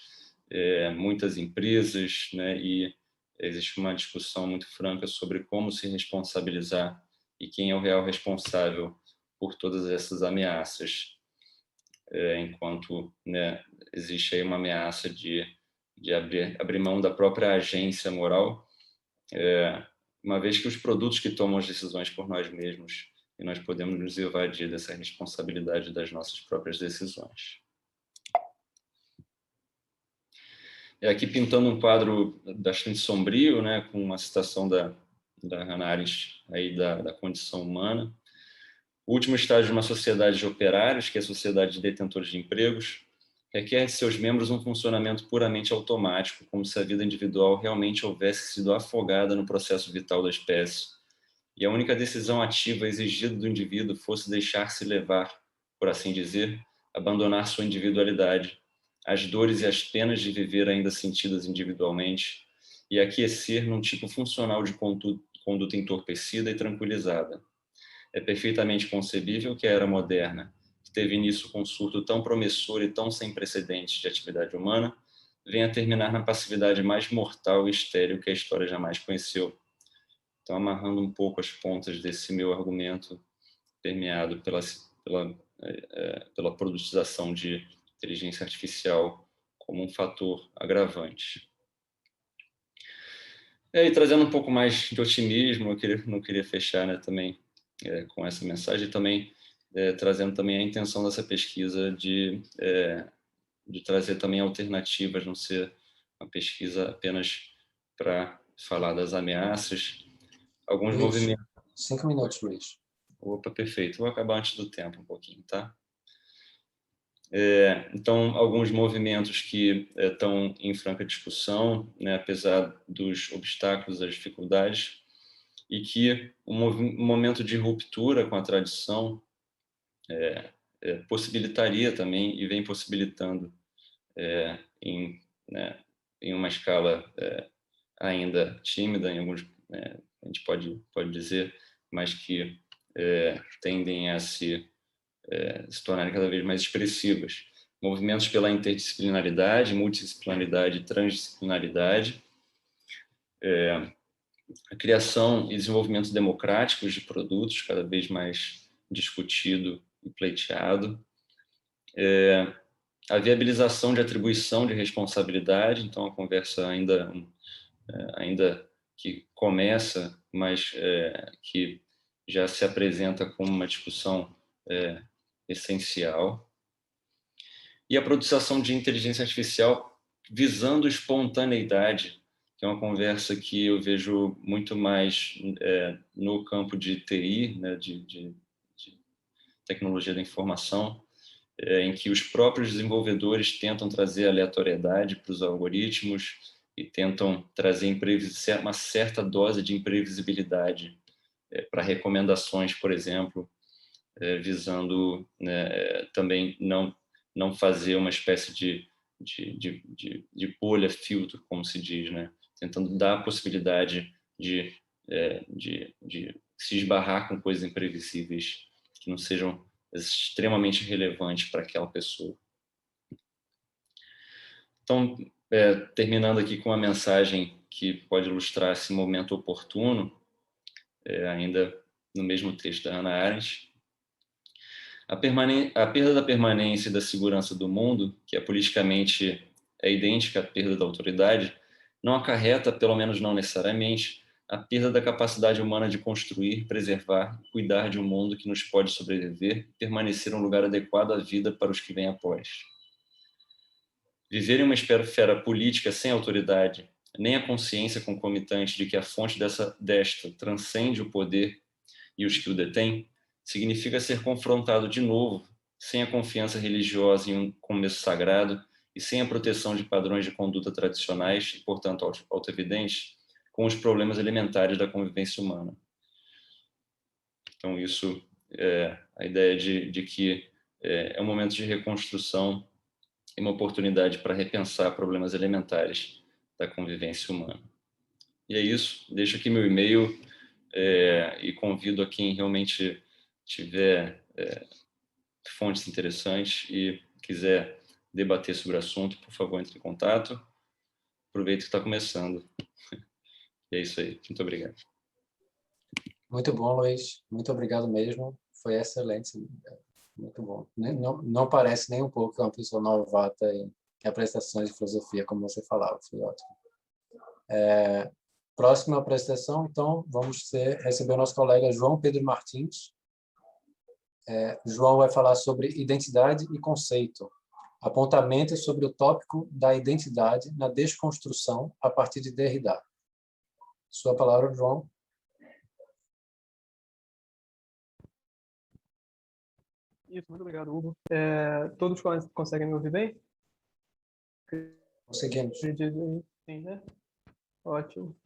Speaker 3: muitas empresas, né, e existe uma discussão muito franca sobre como se responsabilizar e quem é o real responsável por todas essas ameaças, enquanto, né, existe aí uma ameaça de abrir mão da própria agência moral, uma vez que os produtos que tomam as decisões por nós mesmos e nós podemos nos evadir dessa responsabilidade das nossas próprias decisões. Aqui pintando um quadro bastante sombrio, né, com uma citação da Hannah Arendt aí da condição humana. O último estágio de uma sociedade de operários, que é a sociedade de detentores de empregos, requer de seus membros um funcionamento puramente automático, como se a vida individual realmente houvesse sido afogada no processo vital da espécie, e a única decisão ativa exigida do indivíduo fosse deixar-se levar, por assim dizer, abandonar sua individualidade, as dores e as penas de viver ainda sentidas individualmente, e aquecer num tipo funcional de conduta entorpecida e tranquilizada. É perfeitamente concebível que a era moderna, que teve início com um surto tão promissor e tão sem precedentes de atividade humana, venha terminar na passividade mais mortal e estéril que a história jamais conheceu. Então, amarrando um pouco as pontas desse meu argumento, permeado pela produtização de inteligência artificial como um fator agravante. E trazendo um pouco mais de otimismo, eu não queria fechar, né, também com essa mensagem, também trazendo também a intenção dessa pesquisa de trazer também alternativas, não ser uma pesquisa apenas para falar das ameaças. Alguns
Speaker 1: Luiz,
Speaker 3: movimentos.
Speaker 1: 5 minutos, Luiz.
Speaker 3: Opa, perfeito. Vou acabar antes do tempo um pouquinho, tá? Então, alguns movimentos que estão em franca discussão, né, apesar dos obstáculos, das dificuldades, e que um momento de ruptura com a tradição possibilitaria também, e vem possibilitando em, né, em uma escala ainda tímida, em alguns, a gente pode dizer, mas que tendem a se tornarem cada vez mais expressivas. Movimentos pela interdisciplinaridade, multidisciplinaridade e transdisciplinaridade, a criação e desenvolvimento democráticos de produtos, cada vez mais discutido e pleiteado, a viabilização de atribuição de responsabilidade, então a conversa ainda que começa, mas que já se apresenta como uma discussão essencial, e a produção de inteligência artificial visando espontaneidade, que é uma conversa que eu vejo muito mais no campo de TI, né, de tecnologia da informação, em que os próprios desenvolvedores tentam trazer aleatoriedade para os algoritmos e tentam trazer uma certa dose de imprevisibilidade para recomendações, por exemplo, visando, né, também não fazer uma espécie de bolha, filtro, como se diz, né? Tentando dar a possibilidade de se esbarrar com coisas imprevisíveis que não sejam extremamente relevantes para aquela pessoa. Então, terminando aqui com uma mensagem que pode ilustrar esse momento oportuno, ainda no mesmo texto da Hannah Arendt, a perda da permanência e da segurança do mundo, que politicamente é idêntica à perda da autoridade, não acarreta, pelo menos não necessariamente, a perda da capacidade humana de construir, preservar e cuidar de um mundo que nos pode sobreviver e permanecer um lugar adequado à vida para os que vêm após. Viver em uma esfera política sem autoridade, nem a consciência concomitante de que a fonte desta transcende o poder e os que o detêm, significa ser confrontado de novo, sem a confiança religiosa em um começo sagrado e sem a proteção de padrões de conduta tradicionais e, portanto, autoevidentes, com os problemas elementares da convivência humana. Então, isso é a ideia de que é um momento de reconstrução e uma oportunidade para repensar problemas elementares da convivência humana. E é isso. Deixo aqui meu e-mail. e convido a quem realmente tiver fontes interessantes e quiser debater sobre o assunto, por favor, entre em contato. Aproveita que está começando. E é isso aí. Muito obrigado.
Speaker 1: Muito bom, Luiz. Muito obrigado mesmo. Foi excelente. Muito bom. Não parece nem um pouco que é uma pessoa novata em apresentações de filosofia, como você falava. Foi ótimo. Próxima apresentação, então, vamos receber o nosso colega João Pedro Martins. João vai falar sobre identidade e conceito. Apontamentos sobre o tópico da identidade na desconstrução a partir de Derrida. Sua palavra, João.
Speaker 4: Isso, muito obrigado, Hugo. Todos conseguem me ouvir bem?
Speaker 1: Conseguimos.
Speaker 4: Sim, né? Ótimo.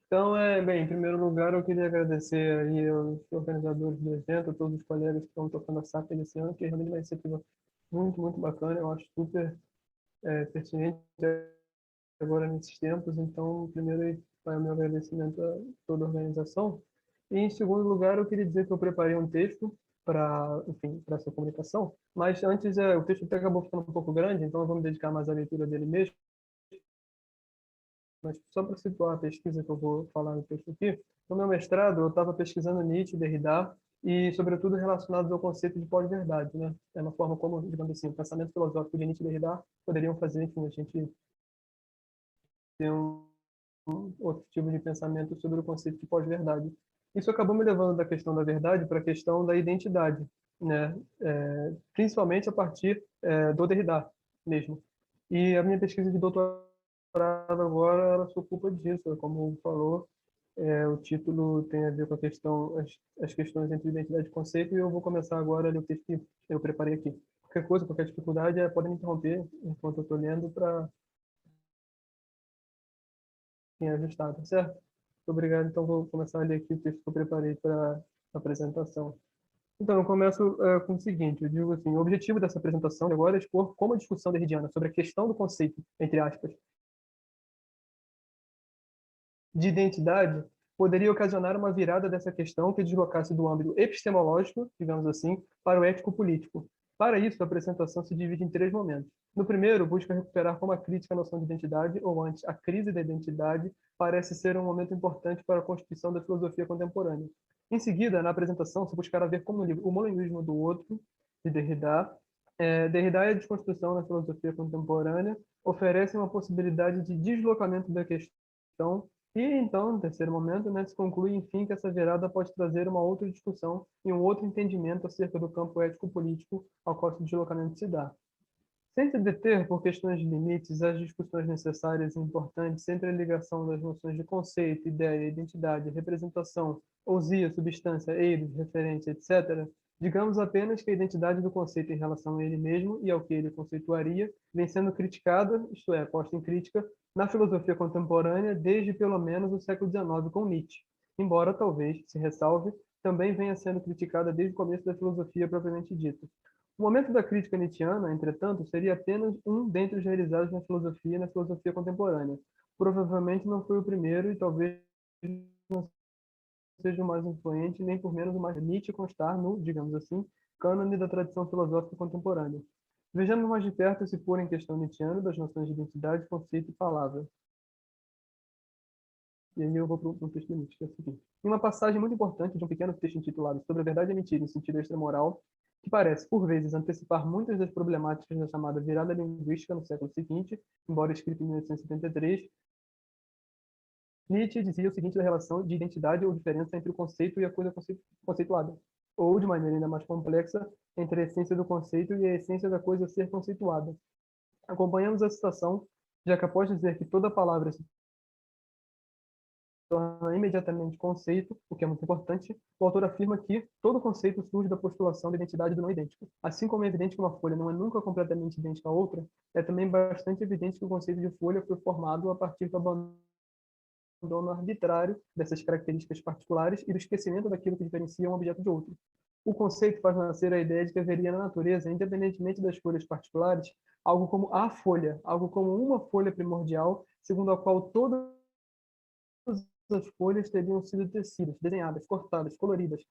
Speaker 4: Então, bem, em primeiro lugar, eu queria agradecer aí aos organizadores do evento, a todos os colegas que estão tocando a SAP nesse ano, que é realmente uma iniciativa muito, muito bacana, eu acho super pertinente agora nesses tempos. Então, primeiro vai o meu agradecimento a toda a organização. E, em segundo lugar, eu queria dizer que eu preparei um texto para, enfim, para essa comunicação, mas antes o texto até acabou ficando um pouco grande, então eu vou me dedicar mais à leitura dele mesmo. Mas só para situar a pesquisa que eu vou falar no texto aqui, no meu mestrado eu estava pesquisando Nietzsche, Derrida e, sobretudo, relacionados ao conceito de pós-verdade, né? É uma forma como, digamos assim, o pensamento filosófico de Nietzsche e Derrida poderiam fazer, enfim, a gente ter um outro tipo de pensamento sobre o conceito de pós-verdade. Isso acabou me levando da questão da verdade para a questão da identidade, né? Principalmente a partir do Derrida mesmo. E a minha pesquisa de doutorado agora ela se ocupa disso, como o falou, o título tem a ver com a questão, as questões entre identidade e conceito, e eu vou começar agora a ler o texto que eu preparei aqui. Qualquer coisa, qualquer dificuldade, podem me interromper enquanto eu estou lendo para ajustar, tá certo? Muito obrigado, então vou começar a ler aqui o texto que eu preparei para a apresentação. Então, eu começo com o seguinte, eu digo assim, o objetivo dessa apresentação agora é expor como a discussão derridiana sobre a questão do conceito, entre aspas, de identidade poderia ocasionar uma virada dessa questão que deslocasse do âmbito epistemológico, digamos assim, para o ético-político. Para isso, a apresentação se divide em 3 momentos. No primeiro, busca recuperar como a crítica à noção de identidade, ou antes, a crise da identidade, parece ser um momento importante para a constituição da filosofia contemporânea. Em seguida, na apresentação, se buscará ver como no livro O Monismo do Outro, de Derrida, Derrida e a desconstrução na filosofia contemporânea oferecem uma possibilidade de deslocamento da questão. E então, no terceiro momento, né, se conclui, enfim, que essa virada pode trazer uma outra discussão e um outro entendimento acerca do campo ético-político ao qual esse deslocamento se dá. Sem se deter por questões de limites, as discussões necessárias e importantes entre a ligação das noções de conceito, ideia, identidade, representação, ousia, substância, eidos, referência, etc., digamos apenas que a identidade do conceito em relação a ele mesmo e ao que ele conceituaria vem sendo criticada, isto é, posta em crítica, na filosofia contemporânea desde pelo menos o século XIX com Nietzsche, embora talvez, se ressalve, também venha sendo criticada desde o começo da filosofia propriamente dita. O momento da crítica nietzschiana, entretanto, seria apenas um dentre os realizados na filosofia e na filosofia contemporânea. Provavelmente não foi o primeiro e talvez não seja o mais influente, nem por menos o mais Nietzsche constar no, digamos assim, cânone da tradição filosófica contemporânea. Vejamos mais de perto esse pôr em questão nietzschiano das noções de identidade, conceito e palavra. E aí eu vou para o texto do Nietzsche, que é o seguinte. Em uma passagem muito importante de um pequeno texto intitulado Sobre a Verdade e a Mentira em Sentido Extramoral, que parece, por vezes, antecipar muitas das problemáticas da chamada virada linguística no século seguinte, embora escrito em 1873, Nietzsche dizia o seguinte da relação de identidade ou diferença entre o conceito e a coisa conceituada, ou, de maneira ainda mais complexa, entre a essência do conceito e a essência da coisa a ser conceituada. Acompanhamos a citação, já que após dizer que toda palavra se torna imediatamente conceito, o que é muito importante, o autor afirma que todo conceito surge da postulação da identidade do não idêntico. Assim como é evidente que uma folha não é nunca completamente idêntica a outra, é também bastante evidente que o conceito de folha foi formado a partir do abandono arbitrário dessas características particulares e do esquecimento daquilo que diferencia um objeto de outro. O conceito faz nascer a ideia de que haveria na natureza, independentemente das folhas particulares, algo como a folha, algo como uma folha primordial, segundo a qual todas as folhas teriam sido tecidas, desenhadas, cortadas, coloridas,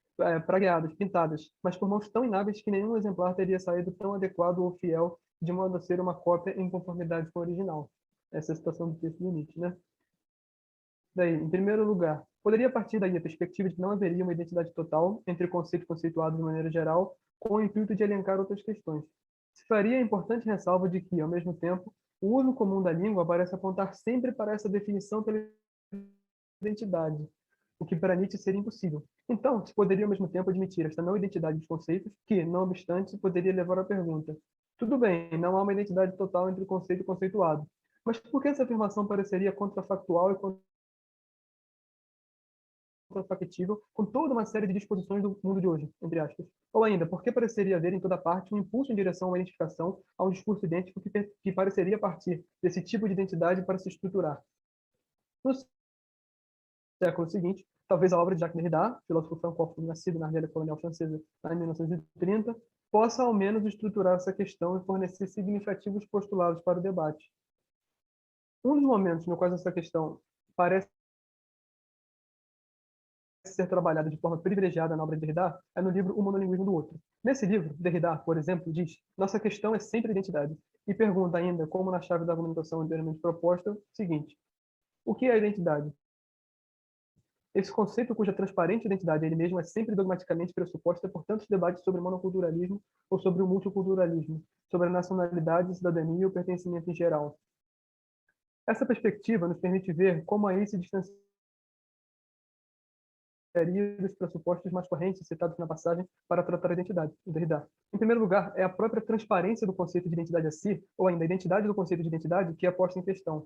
Speaker 4: pragueadas, pintadas, mas por mãos tão inábeis que nenhum exemplar teria saído tão adequado ou fiel, de modo a ser uma cópia em conformidade com o original. Essa é a citação do texto do Nietzsche, né? Daí, em primeiro lugar, poderia partir daí a perspectiva de que não haveria uma identidade total entre conceitos conceituados de maneira geral, com o intuito de elencar outras questões. Se faria a importante ressalva de que, ao mesmo tempo, o uso comum da língua parece apontar sempre para essa definição pela identidade, o que para Nietzsche seria impossível. Então, se poderia ao mesmo tempo admitir esta não identidade dos conceitos, que, não obstante, poderia levar à pergunta: tudo bem, não há uma identidade total entre o conceito e o conceituado, mas por que essa afirmação pareceria contrafactual e contrafactível com toda uma série de disposições do mundo de hoje, entre aspas? Ou ainda, por que pareceria haver em toda parte um impulso em direção a uma identificação, a um discurso idêntico que pareceria partir desse tipo de identidade para se estruturar? No século seguinte, talvez a obra de Jacques Derrida, filósofo francófono nascido na Argélia colonial francesa em 1930, possa ao menos estruturar essa questão e fornecer significativos postulados para o debate. Um dos momentos no qual essa questão parece ser trabalhada de forma privilegiada na obra de Derrida é no livro O Monolinguismo do Outro. Nesse livro, Derrida, por exemplo, diz: nossa questão é sempre identidade, e pergunta ainda, como na chave da argumentação anteriormente proposta, o seguinte: o que é a identidade? Esse conceito, cuja transparente identidade ele mesmo é sempre dogmaticamente pressuposta por tantos debates sobre o monoculturalismo ou sobre o multiculturalismo, sobre a nacionalidade, cidadania e o pertencimento em geral. Essa perspectiva nos permite ver como aí se distanciaria dos pressupostos mais correntes citados na passagem para tratar a identidade, em Derrida. Em primeiro lugar, é a própria transparência do conceito de identidade a si, ou ainda a identidade do conceito de identidade, que é posta em questão.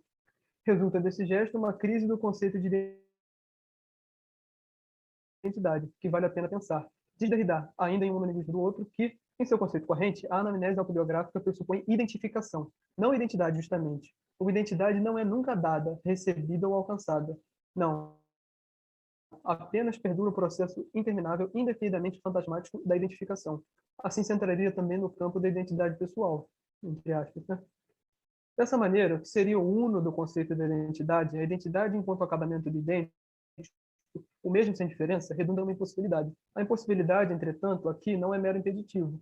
Speaker 4: Resulta desse gesto uma crise do conceito de identidade, que vale a pena pensar. Diz Derrida, ainda em Um Monolinguismo do Outro, que, em seu conceito corrente, a anamnese autobiográfica pressupõe identificação, não identidade justamente. Uma identidade não é nunca dada, recebida ou alcançada. Não. Apenas perdura o processo interminável, indefinidamente fantasmático da identificação. Assim se entraria também no campo da identidade pessoal, entre aspas, né? Dessa maneira, o que seria o uno do conceito de identidade, a identidade enquanto acabamento de idêntico, o mesmo sem diferença, redunda em uma impossibilidade. A impossibilidade, entretanto, aqui não é mero impeditivo.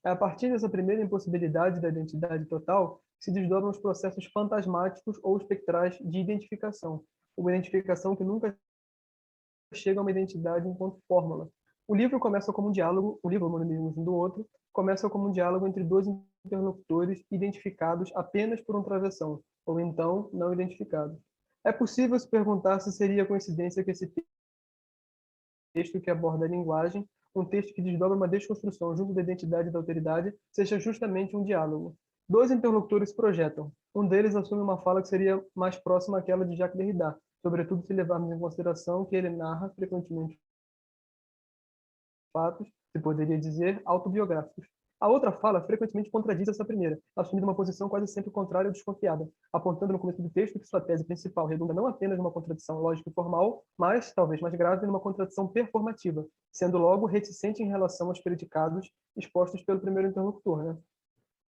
Speaker 4: É a partir dessa primeira impossibilidade da identidade total que se desdobram os processos fantasmáticos ou espectrais de identificação. Uma identificação que nunca chega a uma identidade enquanto fórmula. O livro começa como um diálogo, o livro, O Monolinguismo do Outro, começa como um diálogo entre dois interlocutores identificados apenas por um travessão, ou então não identificados. É possível se perguntar se seria coincidência que esse texto que aborda a linguagem, um texto que desdobra uma desconstrução junto da identidade e da alteridade, seja justamente um diálogo. Dois interlocutores se projetam. Um deles assume uma fala que seria mais próxima àquela de Jacques Derrida, sobretudo se levarmos em consideração que ele narra frequentemente fatos, se poderia dizer, autobiográficos. A outra fala frequentemente contradiz essa primeira, assumindo uma posição quase sempre contrária ou desconfiada, apontando no começo do texto que sua tese principal redunda não apenas numa contradição lógica e formal, mas, talvez mais grave, numa contradição performativa, sendo logo reticente em relação aos predicados expostos pelo primeiro interlocutor, né?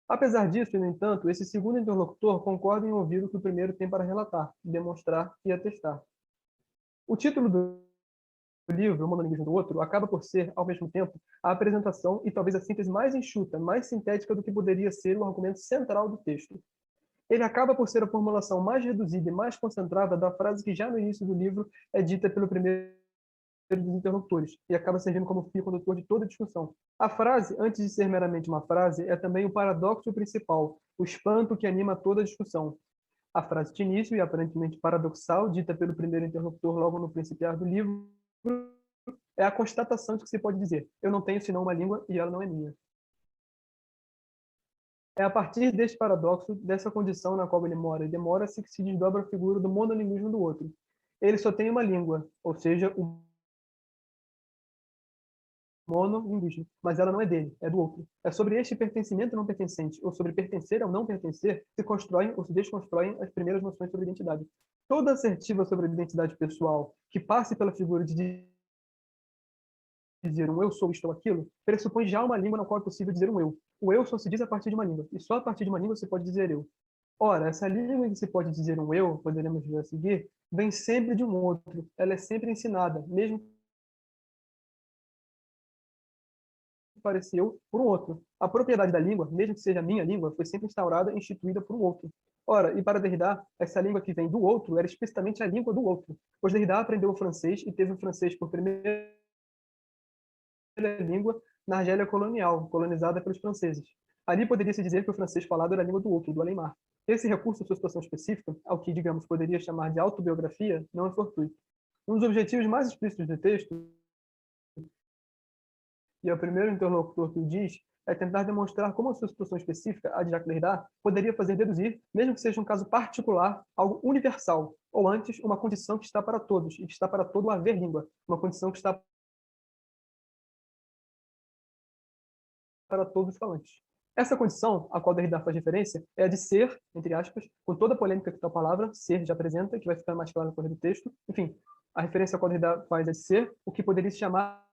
Speaker 4: Apesar disso, no entanto, esse segundo interlocutor concorda em ouvir o que o primeiro tem para relatar, demonstrar e atestar. O título do livro, O Monolinguismo do Outro, acaba por ser, ao mesmo tempo, a apresentação e talvez a síntese mais enxuta, mais sintética do que poderia ser o argumento central do texto. Ele acaba por ser a formulação mais reduzida e mais concentrada da frase que já no início do livro é dita pelo primeiro dos interlocutores, e acaba servindo como fio condutor de toda a discussão. A frase, antes de ser meramente uma frase, é também o paradoxo principal, o espanto que anima toda a discussão. A frase de início, e aparentemente paradoxal, dita pelo primeiro interlocutor logo no principiar do livro, é a constatação de que se pode dizer: eu não tenho senão uma língua e ela não é minha. É a partir deste paradoxo, dessa condição na qual ele mora e demora-se, que se desdobra a figura do monolinguismo do outro. Ele só tem uma língua, ou seja, o monolinguismo, mas ela não é dele, é do outro. É sobre este pertencimento não pertencente, ou sobre pertencer ao não pertencer, se constroem ou se desconstroem as primeiras noções sobre identidade. Toda assertiva sobre a identidade pessoal, que passe pela figura de dizer um eu sou isto ou aquilo, pressupõe já uma língua na qual é possível dizer um eu. O eu só se diz a partir de uma língua, e só a partir de uma língua se pode dizer eu. Ora, essa língua em que se pode dizer um eu, poderemos ver a seguir, vem sempre de um outro, ela é sempre ensinada, mesmo que pareceu por um outro. A propriedade da língua, mesmo que seja a minha língua, foi sempre instaurada e instituída por um outro. Ora, e para Derrida, essa língua que vem do outro era explicitamente a língua do outro, pois Derrida aprendeu o francês e teve o francês por primeira língua na Argélia colonial, colonizada pelos franceses. Ali poderia-se dizer que o francês falado era a língua do outro, do além-mar. Esse recurso à sua situação específica, ao que, digamos, poderia chamar de autobiografia, não é fortuito. Um dos objetivos mais explícitos do texto, e é o primeiro interlocutor que o diz, é tentar demonstrar como a sua situação específica, a de Jacques Derrida, poderia fazer deduzir, mesmo que seja um caso particular, algo universal, ou antes, uma condição que está para todos, e que está para todo o haver língua, uma condição que está para todos os falantes. Essa condição, a qual Derrida faz referência, é a de ser, entre aspas, com toda a polêmica que tal palavra, ser, já apresenta, que vai ficar mais claro no correr do texto. Enfim, a referência a qual Derrida faz é de ser o que poderia se chamar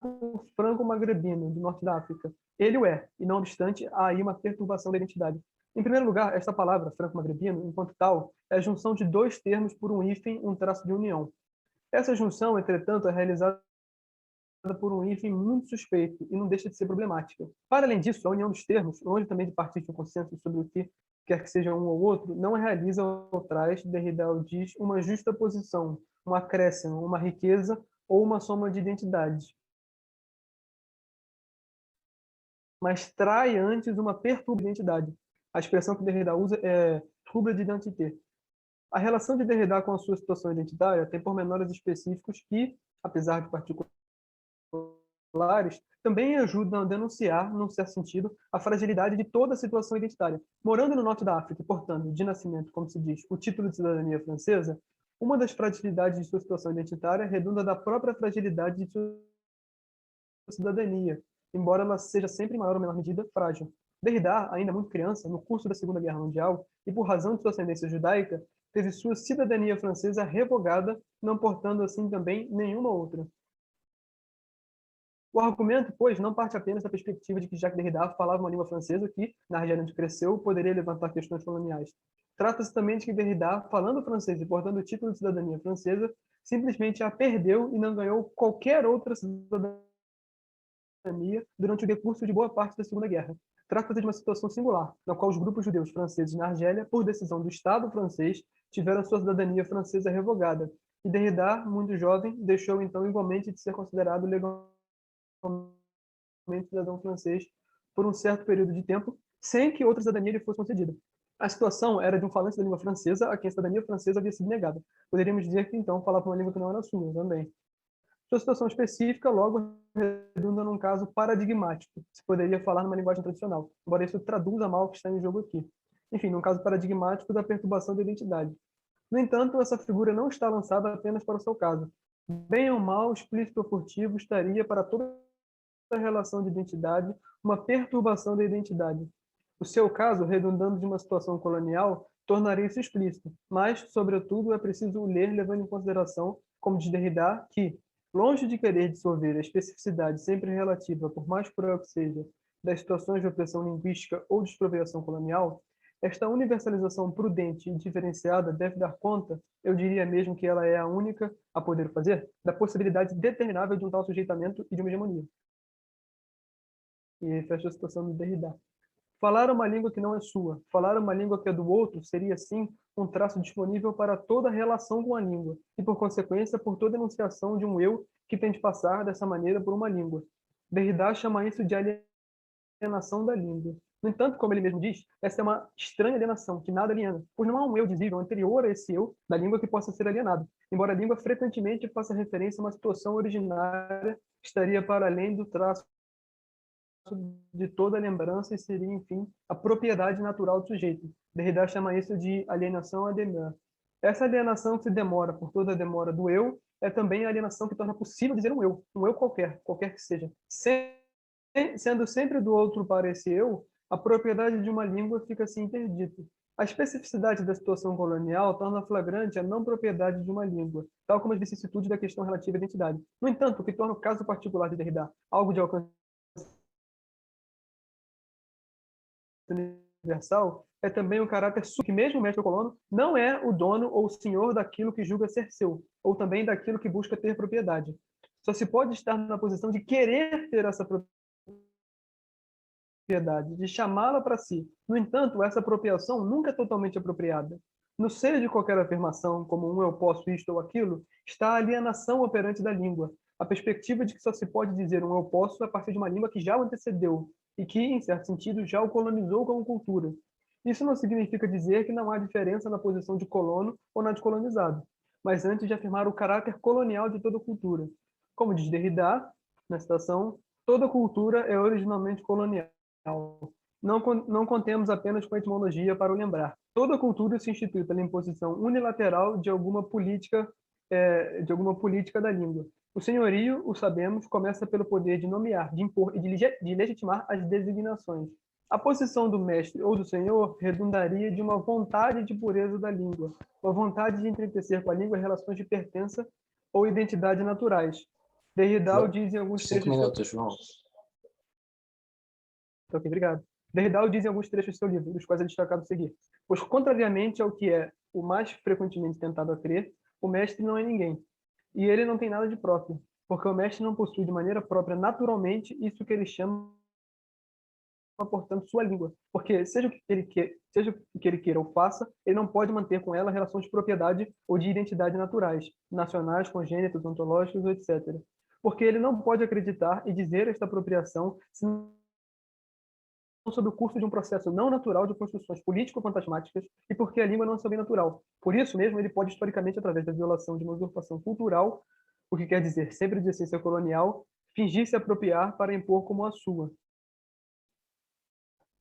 Speaker 4: o franco-magrebino, do norte da África. Ele o é, e não obstante, há aí uma perturbação da identidade. Em primeiro lugar, esta palavra, franco-magrebino, enquanto tal, é a junção de dois termos por um hífen, um traço de união. Essa junção, entretanto, é realizada por um hífen muito suspeito e não deixa de ser problemática. Para além disso, a união dos termos, longe também de partir de um consenso sobre o que quer que seja um ou outro, não realiza ou traz, Derrida diz, uma justa posição, um acréscimo, uma riqueza ou uma soma de identidades, mas trai antes uma perturba de identidade. A expressão que Derrida usa é trouble d'identité. A relação de Derrida com a sua situação identitária tem pormenores específicos que, apesar de particulares, também ajudam a denunciar, num certo sentido, a fragilidade de toda a situação identitária. Morando no norte da África e portando, de nascimento, como se diz, o título de cidadania francesa, uma das fragilidades de sua situação identitária redunda da própria fragilidade de sua cidadania, embora ela seja sempre, em maior ou menor medida, frágil. Derrida, ainda muito criança, no curso da Segunda Guerra Mundial, e por razão de sua ascendência judaica, teve sua cidadania francesa revogada, não portando assim também nenhuma outra. O argumento, pois, não parte apenas da perspectiva de que Jacques Derrida falava uma língua francesa que, na região onde cresceu, poderia levantar questões coloniais. Trata-se também de que Derrida, falando francês e portando o título de cidadania francesa, simplesmente a perdeu e não ganhou qualquer outra cidadania durante o decurso de boa parte da Segunda Guerra. Trata-se de uma situação singular, na qual os grupos judeus franceses na Argélia, por decisão do Estado francês, tiveram sua cidadania francesa revogada. E Derrida, muito jovem, deixou então igualmente de ser considerado legalmente cidadão francês por um certo período de tempo, sem que outra cidadania lhe fosse concedida. A situação era de um falante da língua francesa a quem a cidadania francesa havia sido negada. Poderíamos dizer que então falava uma língua que não era sua também. Sua situação específica logo redunda num caso paradigmático. Se poderia falar numa linguagem tradicional, embora isso traduza mal o que está em jogo aqui. Enfim, num caso paradigmático da perturbação da identidade. No entanto, essa figura não está lançada apenas para o seu caso. Bem ou mal, explícito ou furtivo, estaria para toda a relação de identidade uma perturbação da identidade. O seu caso, redundando de uma situação colonial, tornaria isso explícito, mas, sobretudo, é preciso ler levando em consideração, como diz Derrida, que, longe de querer dissolver a especificidade sempre relativa, por mais cruel que seja, das situações de opressão linguística ou de expropriação colonial, esta universalização prudente e diferenciada deve dar conta, eu diria mesmo que ela é a única a poder fazer, da possibilidade determinável de um tal sujeitamento e de uma hegemonia. E fecha a situação do Derrida. Falar uma língua que não é sua, falar uma língua que é do outro, seria, sim, um traço disponível para toda relação com a língua, e, por consequência, por toda enunciação de um eu que tem de passar dessa maneira por uma língua. Derrida chama isso de alienação da língua. No entanto, como ele mesmo diz, essa é uma estranha alienação, que nada aliena, pois não há um eu dizível anterior a esse eu da língua que possa ser alienado, embora a língua frequentemente faça referência a uma situação originária que estaria para além do traço de toda lembrança e seria, enfim, a propriedade natural do sujeito. Derrida chama isso de alienação à demeure. Essa alienação que se demora por toda a demora do eu é também a alienação que torna possível dizer um eu qualquer, qualquer que seja. Sendo sempre do outro para esse eu, a propriedade de uma língua fica assim interdita. A especificidade da situação colonial torna flagrante a não propriedade de uma língua, tal como as vicissitudes da questão relativa à identidade. No entanto, o que torna o caso particular de Derrida algo de alcance universal é também o caráter que mesmo o mestre ou colono não é o dono ou o senhor daquilo que julga ser seu, ou também daquilo que busca ter propriedade. Só se pode estar na posição de querer ter essa propriedade, de chamá-la para si. No entanto, essa apropriação nunca é totalmente apropriada. No seio de qualquer afirmação, como um eu posso isto ou aquilo, está a alienação operante da língua, a perspectiva de que só se pode dizer um eu posso a partir de uma língua que já o antecedeu e que, em certo sentido, já o colonizou como cultura. Isso não significa dizer que não há diferença na posição de colono ou na de colonizado, mas antes de afirmar o caráter colonial de toda cultura. Como diz Derrida, na citação, toda cultura é originalmente colonial. Não contemos apenas com a etimologia para o lembrar. Toda cultura se institui pela imposição unilateral de alguma política da língua. O senhorio, o sabemos, começa pelo poder de nomear, de impor e de legitimar as designações. A posição do mestre ou do senhor redundaria de uma vontade de pureza da língua, uma vontade de enriquecer com a língua relações de pertença ou identidade naturais. Derrida diz em alguns
Speaker 1: 5 minutos, João.
Speaker 4: Ok, obrigado. Derrida diz em alguns trechos do seu livro, dos quais é destacado seguir. Pois, contrariamente ao que é o mais frequentemente tentado a crer, o mestre não é ninguém. E ele não tem nada de próprio, porque o mestre não possui de maneira própria, naturalmente, isso que ele chama, portanto, sua língua. Porque, seja o que ele queira ou faça, ele não pode manter com ela relações de propriedade ou de identidade naturais, nacionais, congênitas, ontológicas, etc. Porque ele não pode acreditar e dizer esta apropriação sob o curso de um processo não natural de construções político-fantasmáticas e porque a língua não é seu bem natural. Por isso mesmo, ele pode, historicamente, através da violação de uma usurpação cultural, o que quer dizer sempre de essência colonial, fingir se apropriar para impor como a sua.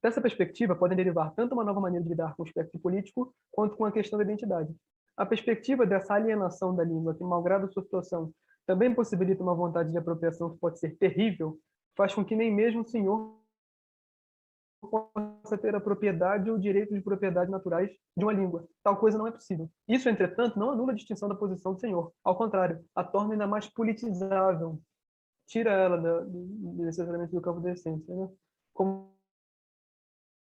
Speaker 4: Dessa perspectiva, podem derivar tanto uma nova maneira de lidar com o espectro político, quanto com a questão da identidade. A perspectiva dessa alienação da língua, que, malgrado a sua situação, também possibilita uma vontade de apropriação que pode ser terrível, faz com que nem mesmo o senhor possa ter a propriedade ou direito de propriedade naturais de uma língua. Tal coisa não é possível. Isso, entretanto, não anula a distinção da posição do senhor. Ao contrário, a torna ainda mais politizável. Tira ela necessariamente do campo da essência. Né? Como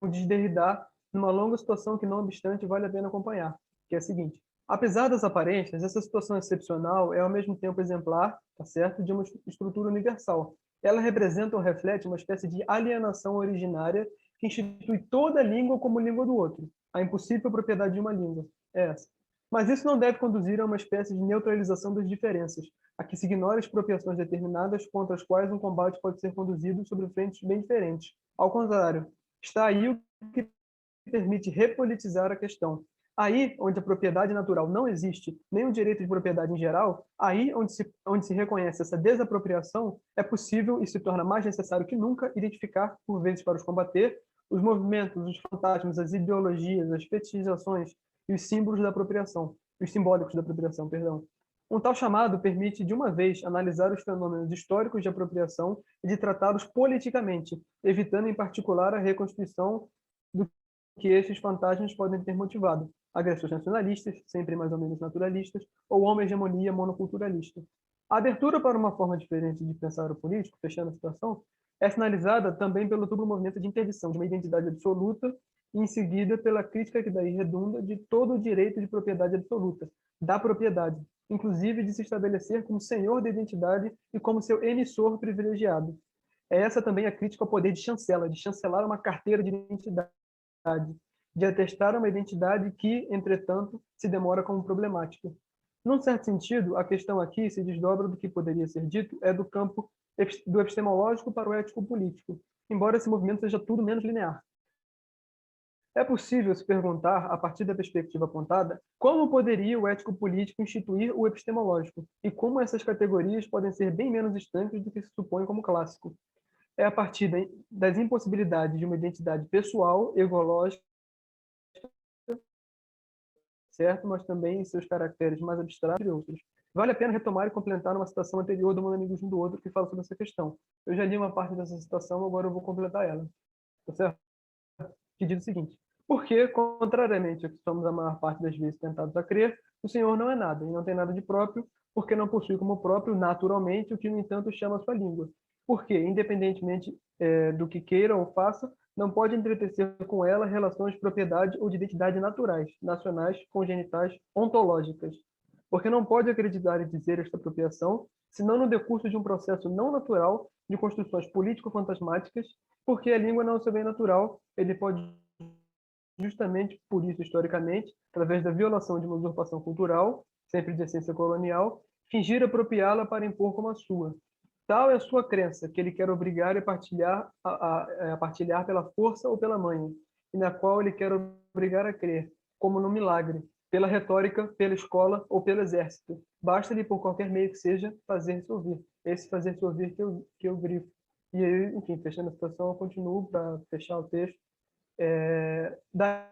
Speaker 4: diz Derrida, numa longa situação que, não obstante, vale a pena acompanhar, que é a seguinte. Apesar das aparências, essa situação excepcional é, ao mesmo tempo, exemplar, tá certo, de uma estrutura universal. Ela representa ou reflete uma espécie de alienação originária que institui toda a língua como língua do outro. A impossível propriedade de uma língua é essa. Mas isso não deve conduzir a uma espécie de neutralização das diferenças, a que se ignora expropriações determinadas contra as quais um combate pode ser conduzido sobre frentes bem diferentes. Ao contrário, está aí o que permite repolitizar a questão. Aí, onde a propriedade natural não existe, nem o direito de propriedade em geral, aí onde se reconhece essa desapropriação, é possível e se torna mais necessário que nunca identificar, por vezes para os combater, os movimentos, os fantasmas, as ideologias, as fetichizações e os símbolos da apropriação, os simbólicos da apropriação, perdão. Um tal chamado permite, de uma vez, analisar os fenômenos históricos de apropriação e de tratá-los politicamente, evitando, em particular, a reconstituição do que esses fantasmas podem ter motivado: agressões nacionalistas, sempre mais ou menos naturalistas, ou uma hegemonia monoculturalista. A abertura para uma forma diferente de pensar o político, fechando a situação, é sinalizada também pelo duplo movimento de interdição de uma identidade absoluta e, em seguida, pela crítica que daí redunda de todo o direito de propriedade absoluta, da propriedade, inclusive de se estabelecer como senhor da identidade e como seu emissor privilegiado. É essa também a crítica ao poder de chancelar uma carteira de identidade, de atestar uma identidade que, entretanto, se demora como problemática. Num certo sentido, a questão aqui se desdobra do que poderia ser dito é do campo do epistemológico para o ético-político, embora esse movimento seja tudo menos linear. É possível se perguntar, a partir da perspectiva apontada, como poderia o ético-político instituir o epistemológico, e como essas categorias podem ser bem menos estanques do que se supõe como clássico. É a partir das impossibilidades de uma identidade pessoal, ecológica, certo? Mas também em seus caracteres mais abstratos e outros. Vale a pena retomar e complementar uma citação anterior do Mundo Amigos um do Outro que fala sobre essa questão. Eu já li uma parte dessa citação, agora eu vou completar ela. Tá certo? Que diz o seguinte: porque, contrariamente ao que somos a maior parte das vezes tentados a crer, o Senhor não é nada, e não tem nada de próprio, porque não possui como próprio, naturalmente, o que, no entanto, chama a sua língua. Porque, independentemente do que queira ou faça, não pode entretecer com ela relações de propriedade ou de identidade naturais, nacionais, congenitais, ontológicas, porque não pode acreditar e dizer esta apropriação, senão no decurso de um processo não natural de construções político-fantasmáticas, porque a língua não é o seu bem natural, ele pode justamente por isso, historicamente, através da violação de uma usurpação cultural, sempre de essência colonial, fingir apropriá-la para impor como a sua. Tal é a sua crença, que ele quer obrigar a partilhar pela força ou pela manha, e na qual ele quer obrigar a crer, como no milagre, pela retórica, pela escola ou pelo exército. Basta-lhe, por qualquer meio que seja, fazer-se ouvir. Esse fazer-se ouvir que eu grifo. E aí, enfim, fechando a situação, eu continuo para fechar o texto. Da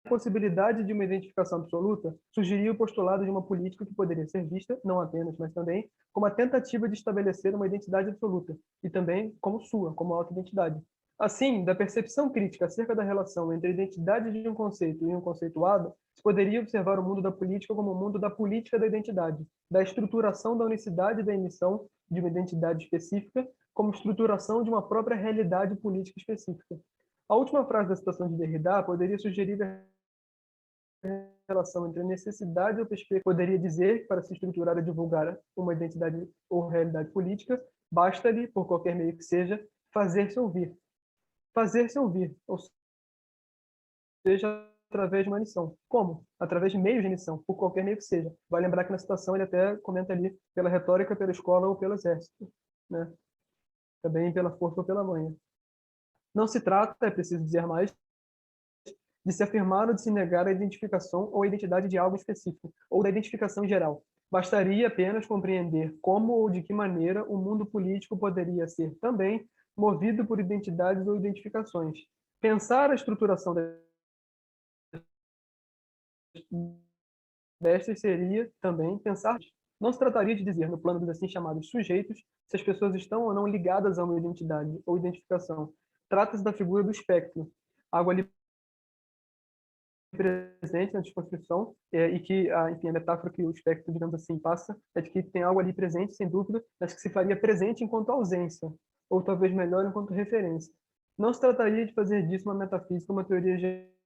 Speaker 4: possibilidade de uma identificação absoluta, sugeriu o postulado de uma política que poderia ser vista, não apenas, mas também, como a tentativa de estabelecer uma identidade absoluta, e também como sua, como auto-identidade. Assim, da percepção crítica acerca da relação entre a identidade de um conceito e um conceituado, se poderia observar o mundo da política como o mundo da política da identidade, da estruturação da unicidade da emissão de uma identidade específica, como estruturação de uma própria realidade política específica. A última frase da citação de Derrida poderia sugerir a relação entre a necessidade ou perspectiva. Poderia dizer que, para se estruturar e divulgar uma identidade ou realidade política, basta-lhe, por qualquer meio que seja, fazer-se ouvir. Fazer-se ouvir, ou seja, através de uma emissão. Como? Através de meios de emissão, por qualquer meio que seja. Vai lembrar que na citação ele até comenta ali pela retórica, pela escola ou pelo exército, né? Também pela força ou pela manha. Não se trata, é preciso dizer mais, de se afirmar ou de se negar a identificação ou a identidade de algo específico, ou da identificação em geral. Bastaria apenas compreender como ou de que maneira o mundo político poderia ser também movido por identidades ou identificações. Pensar a estruturação destas seria também pensar. Não se trataria de dizer, no plano dos assim chamados sujeitos, se as pessoas estão ou não ligadas a uma identidade ou identificação. Trata-se da figura do espectro, algo ali presente na desconstrução, e que, enfim, a metáfora que o espectro, digamos assim, passa é de que tem algo ali presente, sem dúvida, mas que se faria presente enquanto ausência, ou talvez melhor, enquanto referência. Não se trataria de fazer disso uma metafísica, uma teoria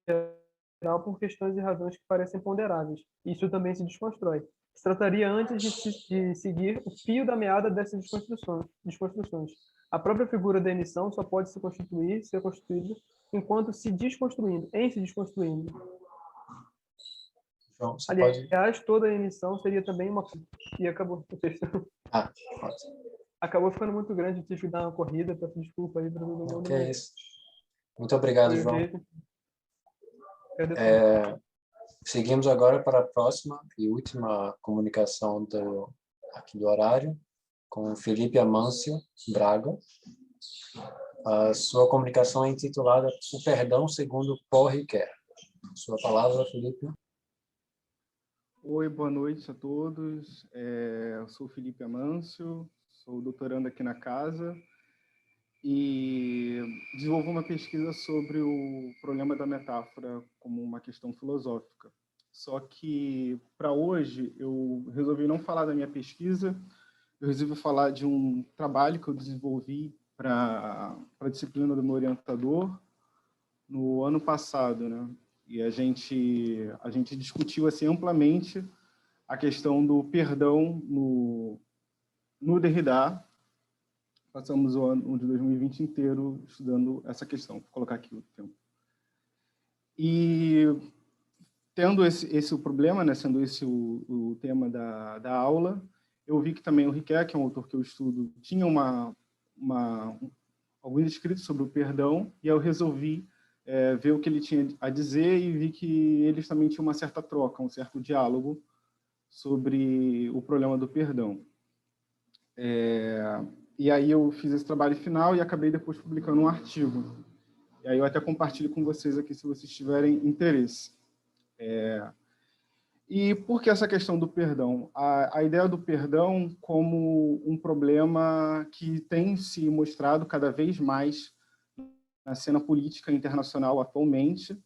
Speaker 4: geral, por questões e razões que parecem ponderáveis. Isso também se desconstrói. Se trataria antes de seguir o fio da meada dessas desconstruções. A própria figura da emissão só pode ser constituída enquanto se desconstruindo, em se desconstruindo.
Speaker 1: João, você
Speaker 4: Aliás,
Speaker 1: pode...
Speaker 4: toda a emissão seria também uma... E acabou o texto.
Speaker 1: Pode.
Speaker 4: Acabou ficando muito grande, tive que dar uma corrida, peço desculpa aí para todo mundo.
Speaker 1: Que é isso. Muito obrigado, João. Seguimos agora para a próxima e última comunicação aqui do horário, com Felipe Amâncio Braga. A sua comunicação é intitulada O Perdão segundo Paul Ricoeur. Sua palavra, Felipe.
Speaker 5: Oi, boa noite a todos. Eu sou o Felipe Amâncio, sou doutorando aqui na casa e desenvolvo uma pesquisa sobre o problema da metáfora como uma questão filosófica. Só que, para hoje, eu resolvi não falar da minha pesquisa, eu resolvi falar de um trabalho que eu desenvolvi para a disciplina do meu orientador no ano passado, né? E a gente discutiu assim, amplamente a questão do perdão no Derrida. Passamos o ano de 2020 inteiro estudando essa questão. Vou colocar aqui o tempo. E tendo esse o problema, né, sendo esse o tema da aula, eu vi que também o Ricoeur, que é um autor que eu estudo, tinha alguns escritos sobre o perdão, e eu resolvi ver o que ele tinha a dizer e vi que eles também tinham uma certa troca, um certo diálogo sobre o problema do perdão. E aí eu fiz esse trabalho final e acabei depois publicando um artigo. E aí eu até compartilho com vocês aqui, se vocês tiverem interesse. E por que essa questão do perdão? A ideia do perdão como um problema que tem se mostrado cada vez mais na cena política internacional atualmente,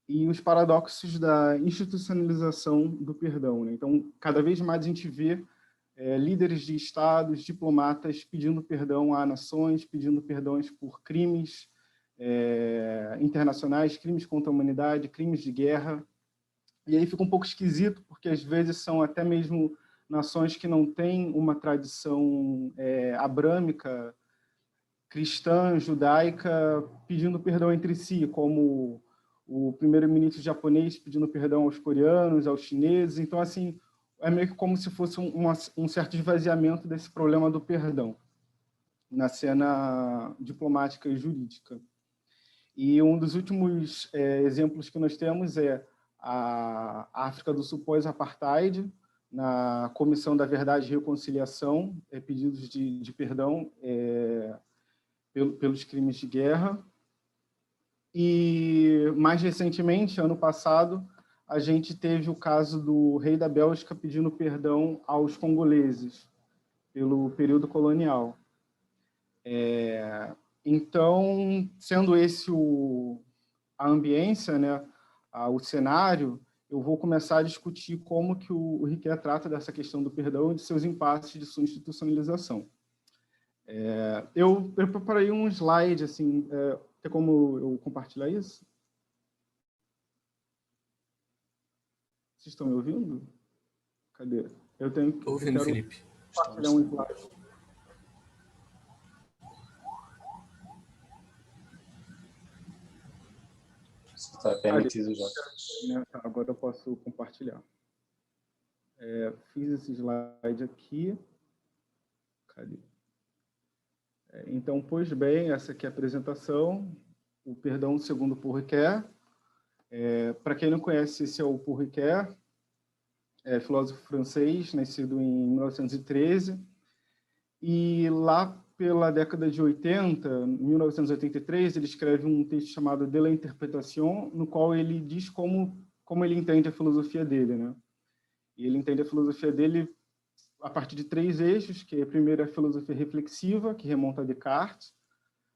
Speaker 5: e os paradoxos da institucionalização do perdão, né? Então, cada vez mais a gente vê líderes de estados, diplomatas pedindo perdão a nações, pedindo perdões por crimes internacionais, crimes contra a humanidade, crimes de guerra. E aí fica um pouco esquisito, porque às vezes são até mesmo nações que não têm uma tradição abrâmica, cristã, judaica, pedindo perdão entre si, como o primeiro-ministro japonês pedindo perdão aos coreanos, aos chineses. Então, assim, é meio que como se fosse um certo esvaziamento desse problema do perdão na cena diplomática e jurídica. E um dos últimos exemplos que nós temos é a África do Sul pós-apartheid, na Comissão da Verdade e Reconciliação, pedidos de perdão pelos crimes de guerra. E, mais recentemente, ano passado, a gente teve o caso do rei da Bélgica pedindo perdão aos congoleses pelo período colonial. Então, sendo esse a ambiência, né, o cenário, eu vou começar a discutir como que o Riquet trata dessa questão do perdão e de seus impasses de sua institucionalização. Eu preparei um slide, assim, tem como eu compartilhar isso? Vocês estão me ouvindo? Cadê? Eu
Speaker 6: ouvindo, Felipe.
Speaker 5: Compartilhar um slide.
Speaker 1: Está permitido já.
Speaker 5: Agora eu posso compartilhar. Fiz esse slide aqui. Cadê? Então, pois bem, essa aqui é a apresentação, o perdão segundo Paul Ricoeur. Para quem não conhece, esse é o Paul Ricoeur, filósofo francês, nascido em 1913, e lá pela década de 80, 1983, ele escreve um texto chamado De l'interprétation, no qual ele diz como ele entende a filosofia dele, né? E ele entende a filosofia dele a partir de 3 eixos, que é, primeiro, a filosofia reflexiva, que remonta a Descartes,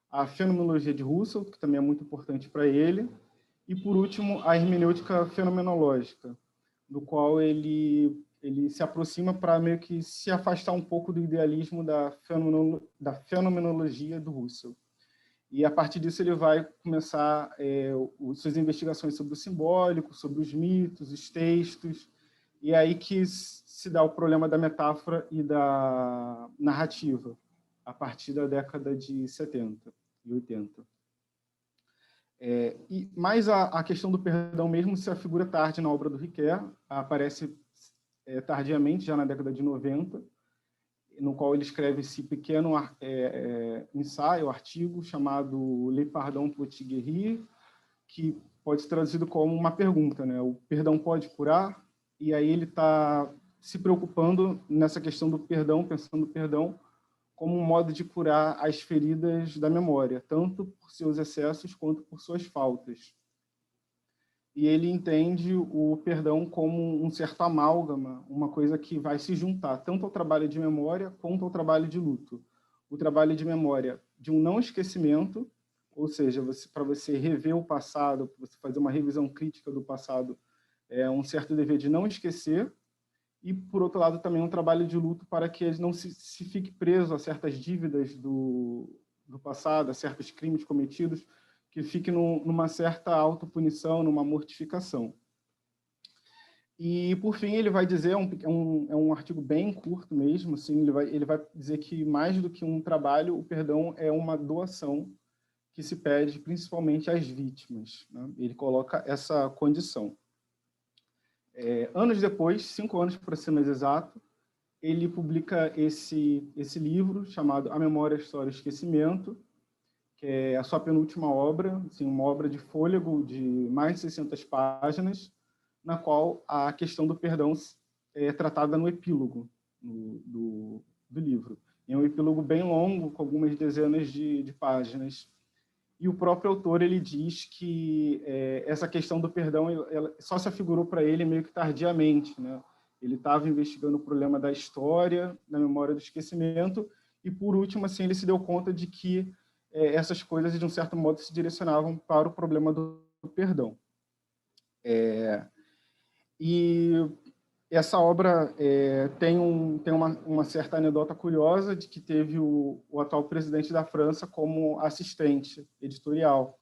Speaker 5: a fenomenologia de Husserl, que também é muito importante para ele, e, por último, a hermenêutica fenomenológica, do qual ele se aproxima para meio que se afastar um pouco do idealismo da fenomenologia do Husserl. E, a partir disso, ele vai começar suas investigações sobre o simbólico, sobre os mitos, os textos, e é aí que se dá o problema da metáfora e da narrativa, a partir da década de 70 e 80. Mas a questão do perdão mesmo se afigura tarde na obra do Ricoeur, aparece tardiamente, já na década de 90, no qual ele escreve esse pequeno ensaio, artigo, chamado Le Pardon peut-il guérir, que pode ser traduzido como uma pergunta, né? O perdão pode curar? E aí ele está se preocupando nessa questão do perdão, pensando o perdão como um modo de curar as feridas da memória, tanto por seus excessos quanto por suas faltas. E ele entende o perdão como um certo amálgama, uma coisa que vai se juntar tanto ao trabalho de memória quanto ao trabalho de luto. O trabalho de memória de um não esquecimento, ou seja, para você rever o passado, para você fazer uma revisão crítica do passado, é um certo dever de não esquecer, e, por outro lado, também um trabalho de luto para que ele não se fique preso a certas dívidas do passado, a certos crimes cometidos, que fique numa certa autopunição, numa mortificação. E, por fim, ele vai dizer, é um artigo bem curto mesmo, assim, ele vai dizer que, mais do que um trabalho, o perdão é uma doação que se pede principalmente às vítimas, né? Ele coloca essa condição. Anos depois, 5 anos para ser mais exato, ele publica esse livro chamado A Memória, a História e o Esquecimento, que é a sua penúltima obra, assim, uma obra de fôlego de mais de 600 páginas, na qual a questão do perdão é tratada no epílogo do livro. É um epílogo bem longo, com algumas dezenas de páginas. E o próprio autor ele diz que essa questão do perdão ela só se afigurou para ele meio que tardiamente, né? Ele estava investigando o problema da história, da memória do esquecimento, e, por último, assim, ele se deu conta de que essas coisas, de um certo modo, se direcionavam para o problema do perdão. E essa obra tem uma certa anedota curiosa de que teve o atual presidente da França como assistente editorial.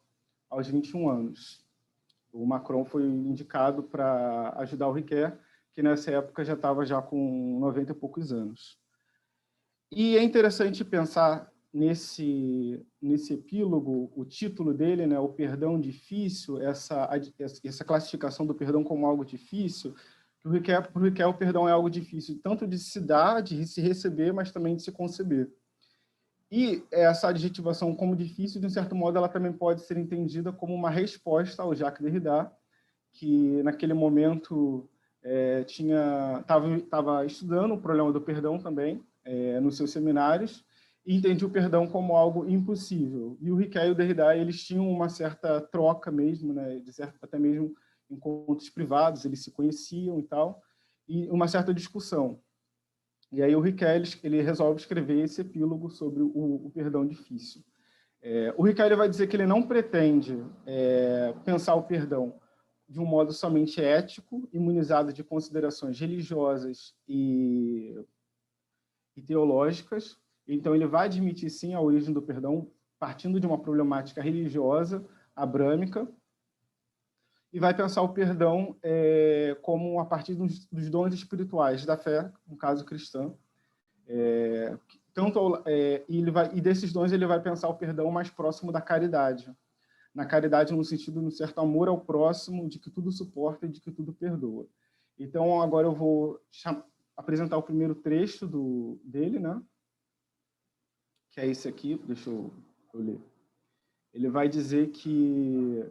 Speaker 5: aos 21 anos. O Macron foi indicado para ajudar o Riquet, que nessa época já estava já com 90 e poucos anos. E é interessante pensar nesse epílogo, o título dele, né, o perdão difícil, essa classificação do perdão como algo difícil, que o Riquet o perdão é algo difícil, tanto de se dar, de se receber, mas também de se conceber. E essa adjetivação como difícil, de um certo modo, ela também pode ser entendida como uma resposta ao Jacques Derrida, que naquele momento estava estudando o problema do perdão também, nos seus seminários, e entendia o perdão como algo impossível. E o Riquet e o Derrida, eles tinham uma certa troca mesmo, né, até mesmo encontros privados, eles se conheciam e tal, e uma certa discussão. E aí o Riquet ele resolve escrever esse epílogo sobre o perdão difícil. O Riquet ele vai dizer que ele não pretende pensar o perdão de um modo somente ético, imunizado de considerações religiosas e teológicas. Então ele vai admitir sim a origem do perdão partindo de uma problemática religiosa abrâmica, e vai pensar o perdão como a partir dos dons espirituais da fé, no caso cristã. E desses dons ele vai pensar o perdão mais próximo da caridade. Na caridade no sentido de um certo amor ao próximo, de que tudo suporta e de que tudo perdoa. Então, agora eu vou apresentar o primeiro trecho dele, né? Que é esse aqui, deixa eu ler. Ele vai dizer que...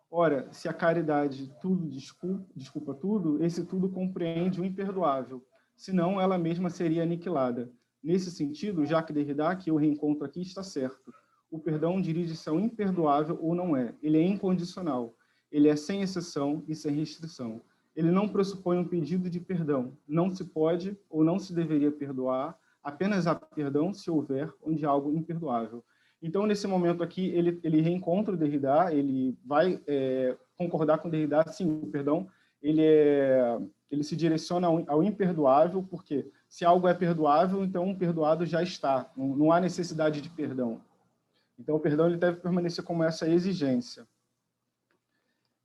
Speaker 5: Ora, se a caridade tudo desculpa tudo, esse tudo compreende o imperdoável, senão ela mesma seria aniquilada. Nesse sentido, Jacques Derrida, que eu reencontro aqui, está certo. O perdão dirige-se ao imperdoável ou não é. Ele é incondicional. Ele é sem exceção e sem restrição. Ele não pressupõe um pedido de perdão. Não se pode ou não se deveria perdoar. Apenas há perdão se houver onde há algo imperdoável. Então, nesse momento aqui, ele reencontra o Derrida, ele vai concordar com o Derrida, sim, o perdão, ele se direciona ao imperdoável, porque se algo é perdoável, então o perdoado já está, não há necessidade de perdão. Então, o perdão ele deve permanecer como essa exigência.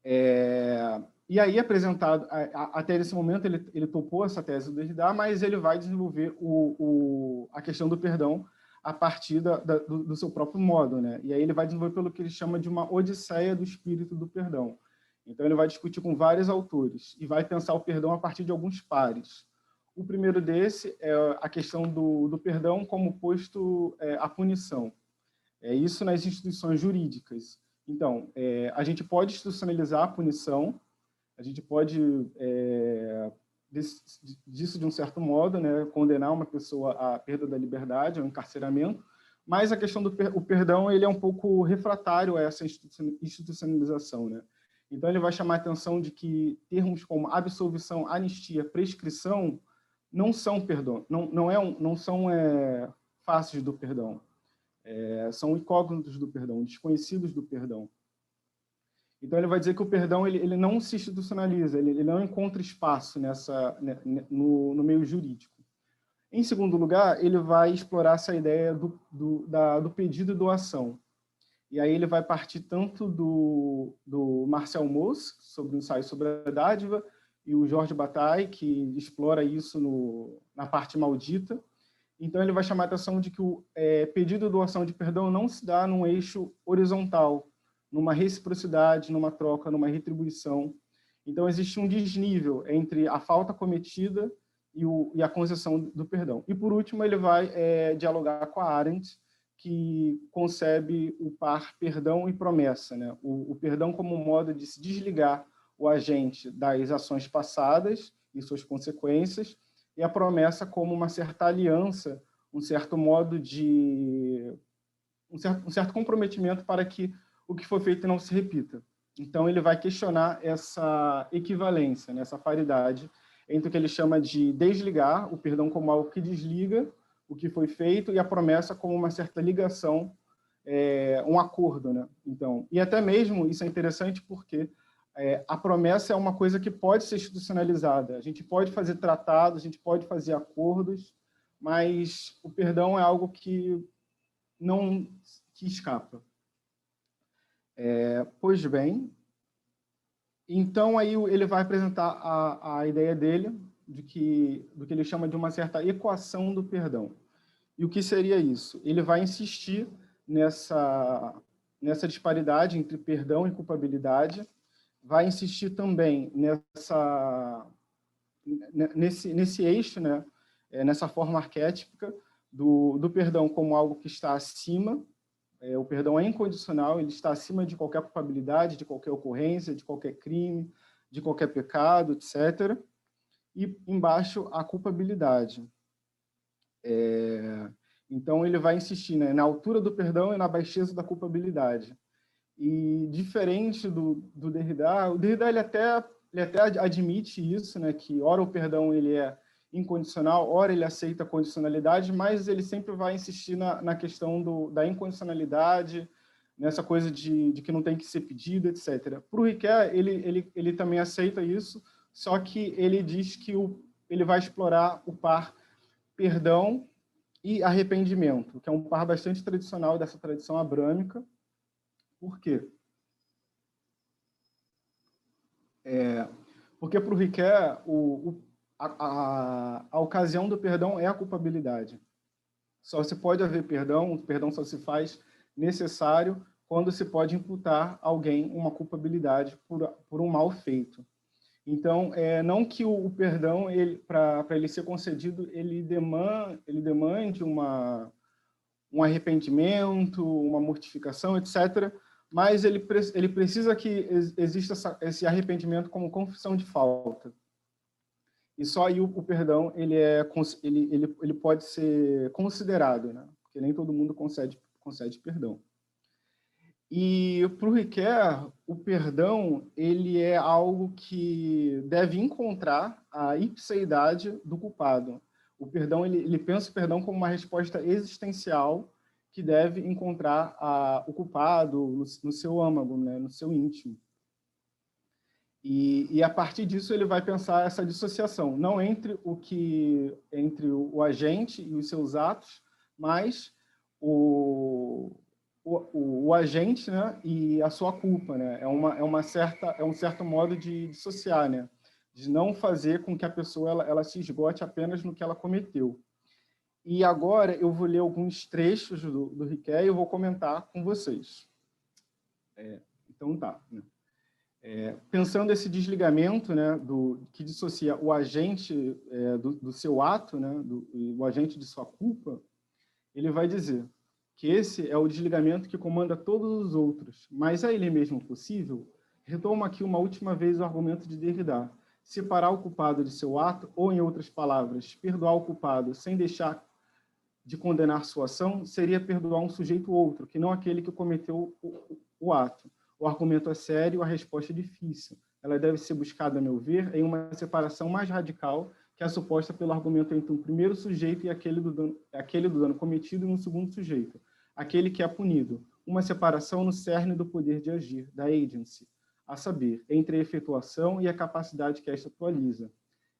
Speaker 5: E aí, apresentado, até esse momento, ele topou essa tese do Derrida, mas ele vai desenvolver a questão do perdão a partir do seu próprio modo, né? E aí ele vai desenvolver pelo que ele chama de uma odisseia do espírito do perdão. Então ele vai discutir com vários autores e vai pensar o perdão a partir de alguns pares. O primeiro desse é a questão do perdão como posto à punição. Isso nas instituições jurídicas. Então, a gente pode institucionalizar a punição, a gente pode disso de um certo modo, né, condenar uma pessoa à perda da liberdade, ao encarceramento, mas a questão do perdão ele é um pouco refratário a essa institucionalização, né? Então ele vai chamar a atenção de que termos como absolvição, anistia, prescrição não são perdão, não são faces do perdão, são incógnitos do perdão, desconhecidos do perdão. Então, ele vai dizer que o perdão ele não se institucionaliza, ele não encontra espaço no meio jurídico. Em segundo lugar, ele vai explorar essa ideia do pedido e doação. E aí ele vai partir tanto do Marcel Mauss, sobre o ensaio sobre a dádiva, e o Georges Bataille, que explora isso na parte maldita. Então, ele vai chamar a atenção de que o pedido e doação de perdão não se dá num eixo horizontal, numa reciprocidade, numa troca, numa retribuição. Então, existe um desnível entre a falta cometida e a concessão do perdão. E, por último, ele vai dialogar com a Arendt, que concebe o par perdão e promessa, né? O perdão como um modo de se desligar o agente das ações passadas e suas consequências, e a promessa como uma certa aliança, um certo modo de... um certo comprometimento para que o que foi feito não se repita. Então, ele vai questionar essa equivalência, né, essa paridade entre o que ele chama de desligar, o perdão como algo que desliga o que foi feito, e a promessa como uma certa ligação, um acordo, né? Então, e até mesmo, isso é interessante porque a promessa é uma coisa que pode ser institucionalizada. A gente pode fazer tratados, a gente pode fazer acordos, mas o perdão é algo que escapa. Pois bem, então aí ele vai apresentar a ideia dele do que ele chama de uma certa equação do perdão. E o que seria isso? Ele vai insistir nessa disparidade entre perdão e culpabilidade, vai insistir também nesse eixo, né? Nessa forma arquétipica do perdão como algo que está acima. O perdão é incondicional, ele está acima de qualquer culpabilidade, de qualquer ocorrência, de qualquer crime, de qualquer pecado, etc. E embaixo a culpabilidade. Então ele vai insistir, né, na altura do perdão e na baixeza da culpabilidade. E diferente do Derrida, o Derrida ele até admite isso, né, que ora o perdão ele é incondicional, ora ele aceita a condicionalidade, mas ele sempre vai insistir na questão da incondicionalidade, nessa coisa de que não tem que ser pedido, etc. Para o Ricoeur, ele também aceita isso, só que ele diz que ele vai explorar o par perdão e arrependimento, que é um par bastante tradicional dessa tradição abrâmica. Por quê? Porque para o Ricoeur, a ocasião do perdão é a culpabilidade. Só se pode haver perdão, o perdão só se faz necessário quando se pode imputar a alguém uma culpabilidade por um mal feito. Então, não que o perdão, para ele ser concedido, ele demande um arrependimento, uma mortificação, etc., mas ele precisa que exista esse arrependimento como confissão de falta. E só aí o perdão ele pode ser considerado, né? Porque nem todo mundo concede perdão. E para o Ricoeur, o perdão ele é algo que deve encontrar a ipseidade do culpado. O perdão ele pensa o perdão como uma resposta existencial que deve encontrar o culpado no seu âmago, né? No seu íntimo. E a partir disso ele vai pensar essa dissociação, não entre o agente e os seus atos, mas o agente, né, e a sua culpa, né? É um certo modo de dissociar, né? De não fazer com que a pessoa ela se esgote apenas no que ela cometeu. E agora eu vou ler alguns trechos do Ricoeur e eu vou comentar com vocês. Então tá, né? Pensando esse desligamento, né, que dissocia o agente do seu ato, né, o agente de sua culpa, ele vai dizer que esse é o desligamento que comanda todos os outros, mas é ele mesmo possível? Retomo aqui uma última vez o argumento de Derrida. Separar o culpado de seu ato, ou, em outras palavras, perdoar o culpado sem deixar de condenar sua ação, seria perdoar um sujeito ou outro, que não aquele que cometeu o ato. O argumento é sério, a resposta é difícil. Ela deve ser buscada, a meu ver, em uma separação mais radical que a suposta pelo argumento entre um primeiro sujeito e aquele do dano cometido e um segundo sujeito, aquele que é punido. Uma separação no cerne do poder de agir, da agency, a saber, entre a efetuação e a capacidade que esta atualiza.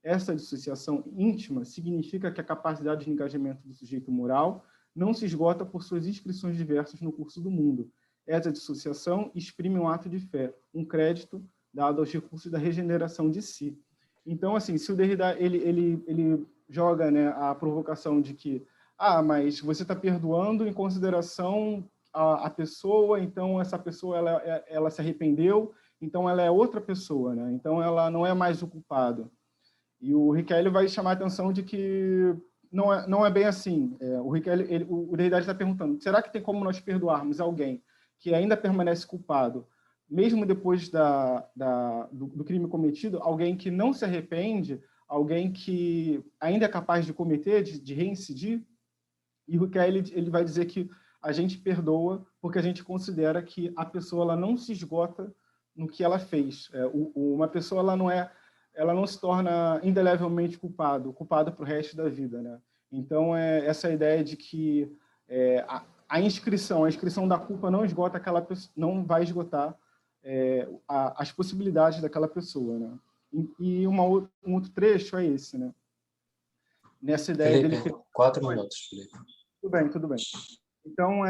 Speaker 5: Essa dissociação íntima significa que a capacidade de engajamento do sujeito moral não se esgota por suas inscrições diversas no curso do mundo. Essa dissociação exprime um ato de fé, um crédito dado aos recursos da regeneração de si. Então, assim, se o Derrida ele joga, né, a provocação de que mas você está perdoando em consideração a pessoa, então essa pessoa ela se arrependeu, então ela é outra pessoa, né? Então ela não é mais o culpado. E o Ricoeur vai chamar a atenção de que não é bem assim. O Derrida está perguntando, será que tem como nós perdoarmos alguém que ainda permanece culpado, mesmo depois do crime cometido, alguém que não se arrepende, alguém que ainda é capaz de cometer, de reincidir? E o Ricoeur ele vai dizer que a gente perdoa porque a gente considera que a pessoa ela não se esgota no que ela fez. Uma pessoa ela não se torna indelevelmente culpada para o resto da vida, né? Então, essa ideia de que a inscrição da culpa não esgota não vai esgotar as possibilidades daquela pessoa, né? E um outro trecho é esse, né? Nessa ideia
Speaker 1: Felipe,
Speaker 5: dele...
Speaker 1: 4 minutos, Felipe.
Speaker 5: Tudo bem. Então,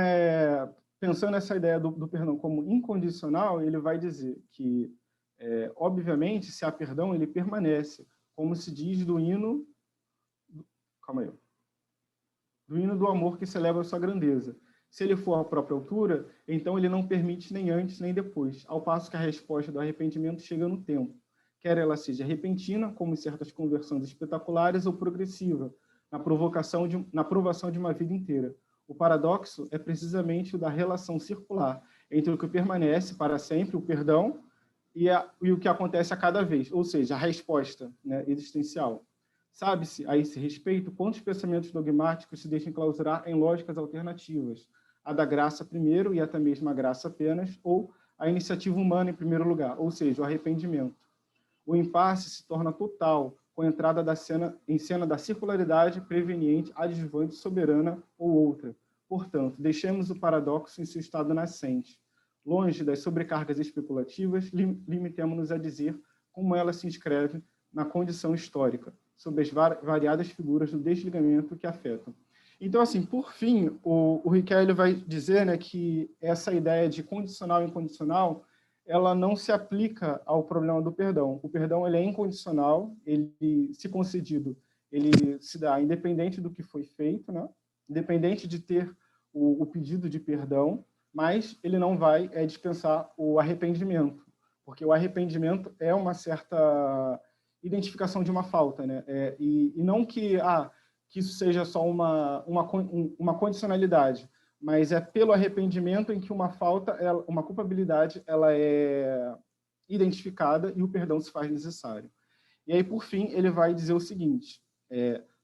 Speaker 5: pensando nessa ideia do perdão como incondicional, ele vai dizer que, obviamente, se há perdão, ele permanece, como se diz do hino... Calma aí. Do hino do amor que celebra a sua grandeza. Se ele for à própria altura, então ele não permite nem antes nem depois, ao passo que a resposta do arrependimento chega no tempo, quer ela seja repentina, como em certas conversões espetaculares, ou progressiva, na provação de uma vida inteira. O paradoxo é precisamente o da relação circular entre o que permanece para sempre, o perdão, e o que acontece a cada vez, ou seja, a resposta, né, existencial. Sabe-se, a esse respeito, quantos pensamentos dogmáticos se deixam clausurar em lógicas alternativas, a da graça primeiro e até mesmo a graça apenas, ou a iniciativa humana em primeiro lugar, ou seja, o arrependimento. O impasse se torna total com a entrada em cena da circularidade preveniente, adjuvante, soberana ou outra. Portanto, deixemos o paradoxo em seu estado nascente. Longe das sobrecargas especulativas, limitemo-nos a dizer como ela se inscreve na condição histórica, sob as variadas figuras do desligamento que afetam. Então, assim, por fim, o Riquelme vai dizer, né, que essa ideia de condicional e incondicional, ela não se aplica ao problema do perdão. O perdão, ele é incondicional, ele, se concedido, ele se dá independente do que foi feito, né? Independente de ter o pedido de perdão, mas ele não vai dispensar o arrependimento, porque o arrependimento é uma certa identificação de uma falta, né? E não que isso seja só uma condicionalidade, mas é pelo arrependimento em que uma falta, uma culpabilidade, ela é identificada e o perdão se faz necessário. E aí, por fim, ele vai dizer o seguinte,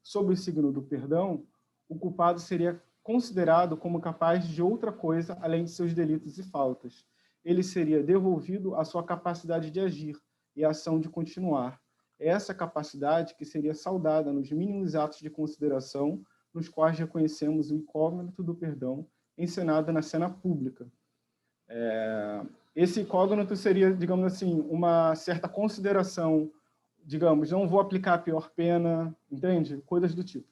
Speaker 5: sobre o signo do perdão, o culpado seria considerado como capaz de outra coisa além de seus delitos e faltas. Ele seria devolvido à sua capacidade de agir e à ação de continuar. Essa capacidade que seria saudada nos mínimos atos de consideração, nos quais reconhecemos o incógnito do perdão encenado na cena pública. Esse incógnito seria, digamos assim, uma certa consideração, digamos, não vou aplicar a pior pena, entende? Coisas do tipo.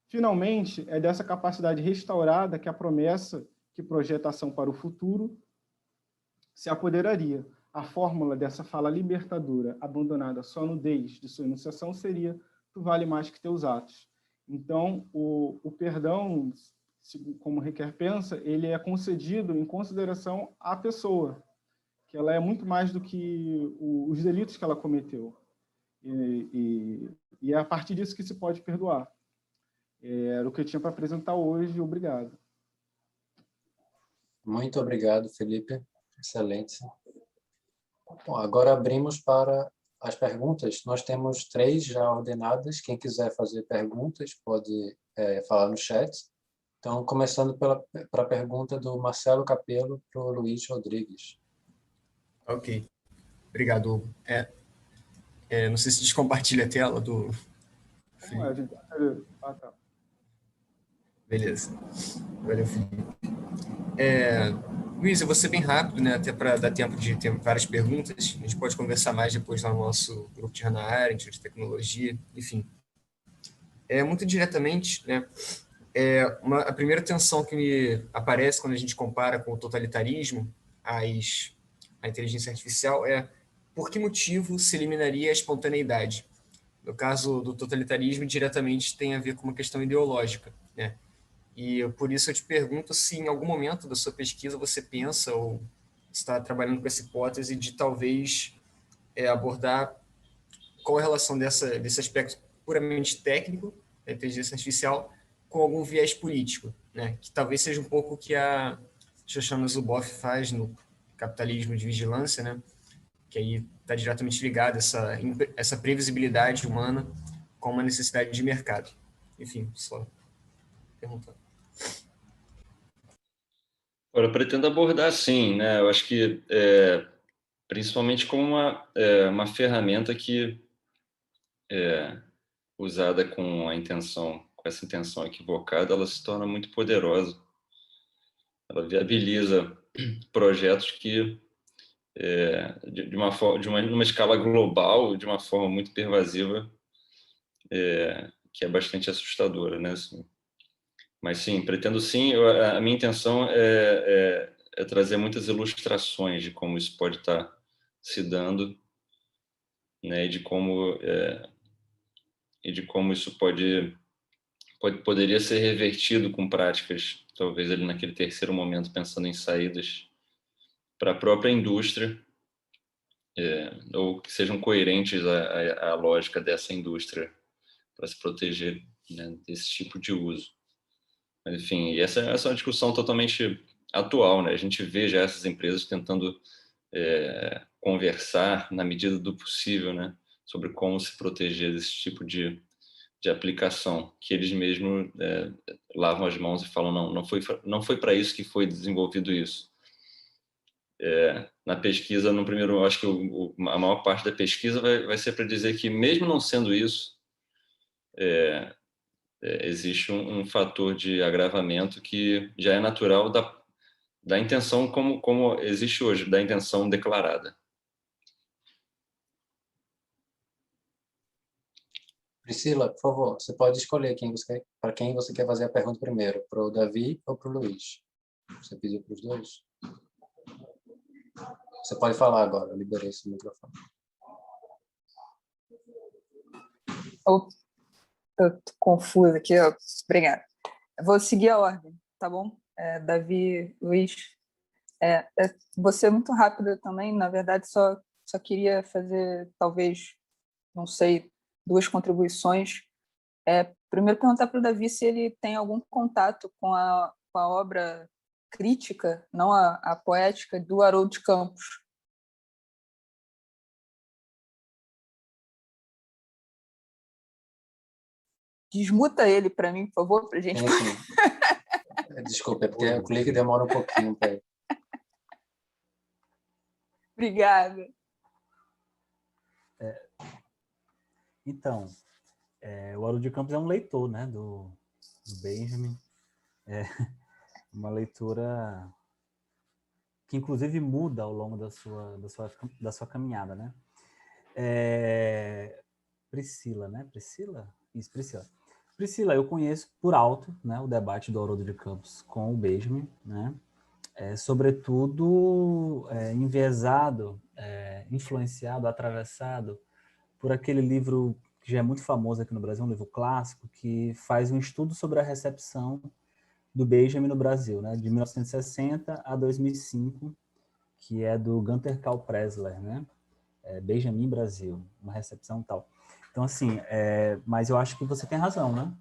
Speaker 5: Finalmente, é dessa capacidade restaurada que a promessa que projeta ação para o futuro se apoderaria. A fórmula dessa fala libertadora, abandonada só no nudez de sua enunciação, seria: tu vale mais que teus atos. Então, o perdão, como Riquelme pensa, ele é concedido em consideração à pessoa, que ela é muito mais do que os delitos que ela cometeu. E é a partir disso que se pode perdoar. Era o que eu tinha para apresentar hoje. Obrigado.
Speaker 1: Muito obrigado, Felipe. Excelente. Bom, agora abrimos para as perguntas. Nós temos 3 já ordenadas. Quem quiser fazer perguntas pode falar no chat. Então, começando pela pergunta do Marcelo Capello para o Luiz Rodrigues.
Speaker 6: Ok. Obrigado, Hugo. Não sei se descompartilha a tela do...
Speaker 5: Como é, gente? Tá.
Speaker 6: Beleza. Valeu, Felipe. Luiz, eu vou ser bem rápido, né? Até para dar tempo de ter várias perguntas. A gente pode conversar mais depois lá no nosso grupo de Hannah Arendt, de tecnologia, enfim. Muito diretamente, né? A primeira tensão que me aparece quando a gente compara com o totalitarismo, a inteligência artificial, por que motivo se eliminaria a espontaneidade? No caso do totalitarismo, diretamente tem a ver com uma questão ideológica, né? E por isso eu te pergunto se em algum momento da sua pesquisa você pensa ou está trabalhando com essa hipótese de talvez abordar qual a relação desse aspecto puramente técnico da inteligência artificial com algum viés político, né? Que talvez seja um pouco o que a Shoshana Zuboff faz no Capitalismo de Vigilância, né? Que aí está diretamente ligado essa previsibilidade humana com uma necessidade de mercado. Enfim, só perguntando.
Speaker 3: Eu pretendo abordar sim, né? Eu acho que principalmente como uma ferramenta que usada com essa intenção equivocada, ela se torna muito poderosa. Ela viabiliza projetos que numa escala global, de uma forma muito pervasiva, que é bastante assustadora, né? Assim, mas sim, pretendo sim. A minha intenção trazer muitas ilustrações de como isso pode estar se dando, né, e de como isso poderia ser revertido com práticas, talvez ali naquele terceiro momento, pensando em saídas para a própria indústria, ou que sejam coerentes à lógica dessa indústria para se proteger, né, desse tipo de uso. Mas, enfim, essa é uma discussão totalmente atual, né? A gente vê já essas empresas tentando conversar na medida do possível, né, sobre como se proteger desse tipo de aplicação, que eles mesmos lavam as mãos e falam, não foi para isso que foi desenvolvido isso. Na pesquisa, no primeiro, eu acho que a maior parte da pesquisa vai ser para dizer que, mesmo não sendo isso, existe um fator de agravamento que já é natural da intenção como existe hoje, da intenção declarada.
Speaker 1: Priscila, por favor, você pode escolher para quem você quer fazer a pergunta primeiro, para o Davi ou para o Luiz. Você pediu para os dois? Você pode falar agora, eu liberei esse microfone.
Speaker 7: Eu tô confusa aqui, obrigada. Eu vou seguir a ordem, tá bom? Davi, Luiz. Vou ser muito rápida também, na verdade, só queria fazer, talvez, não sei, 2 contribuições. Primeiro, perguntar para o Davi se ele tem algum contato com a obra crítica, não a poética, do Haroldo de Campos. Desmuta ele para mim, por favor, para a gente...
Speaker 1: Desculpa, é porque o clique demora um pouquinho.
Speaker 7: Obrigada.
Speaker 2: Então, o Haroldo de Campos é um leitor, né, do Benjamin. Uma leitura que, inclusive, muda ao longo da sua caminhada, né? Priscila, né? Isso, Priscila. Priscila, eu conheço por alto, né, o debate do Haroldo de Campos com o Benjamin, né? Sobretudo enviesado, influenciado, atravessado por aquele livro que já é muito famoso aqui no Brasil, um livro clássico, que faz um estudo sobre a recepção do Benjamin no Brasil, né, de 1960 a 2005, que é do Gunther Karl Pressler, né? Benjamin Brasil, uma recepção tal. Então, assim, mas eu acho que você tem razão, né?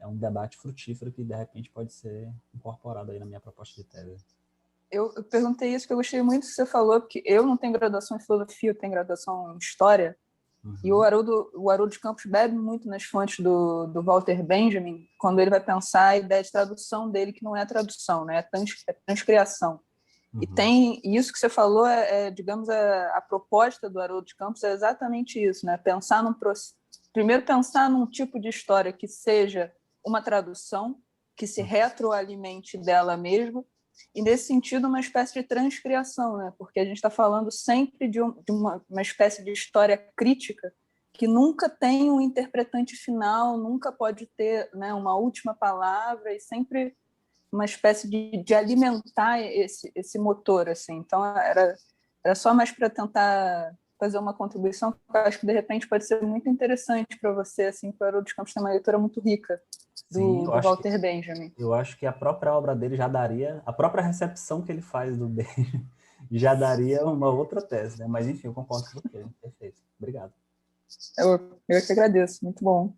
Speaker 2: É um debate frutífero que, de repente, pode ser incorporado aí na minha proposta de tese.
Speaker 7: Eu perguntei isso porque eu gostei muito do que você falou, porque eu não tenho graduação em filosofia, eu tenho graduação em história, e o Haroldo de Campos bebe muito nas fontes do Walter Benjamin, quando ele vai pensar a ideia de tradução dele, que não é tradução, né? É transcriação. E tem isso que você falou, digamos, a proposta do Haroldo de Campos é exatamente isso, né? Primeiro, pensar num tipo de história que seja uma tradução, que se retroalimente dela mesmo, e, nesse sentido, uma espécie de transcriação, né? Porque a gente está falando sempre de uma espécie de história crítica que nunca tem um interpretante final, nunca pode ter, né, uma última palavra, e sempre uma espécie de alimentar esse motor, assim. Então, era só mais para tentar fazer uma contribuição que eu acho que, de repente, pode ser muito interessante para você, assim, para o Haroldo de Campos ter uma leitura muito rica do Walter Benjamin.
Speaker 2: Eu acho que a própria obra dele já daria, a própria recepção que ele faz do Benjamin já daria uma outra tese, né? Mas, enfim, eu concordo com você. Perfeito. Obrigado.
Speaker 7: Eu que agradeço. Muito bom.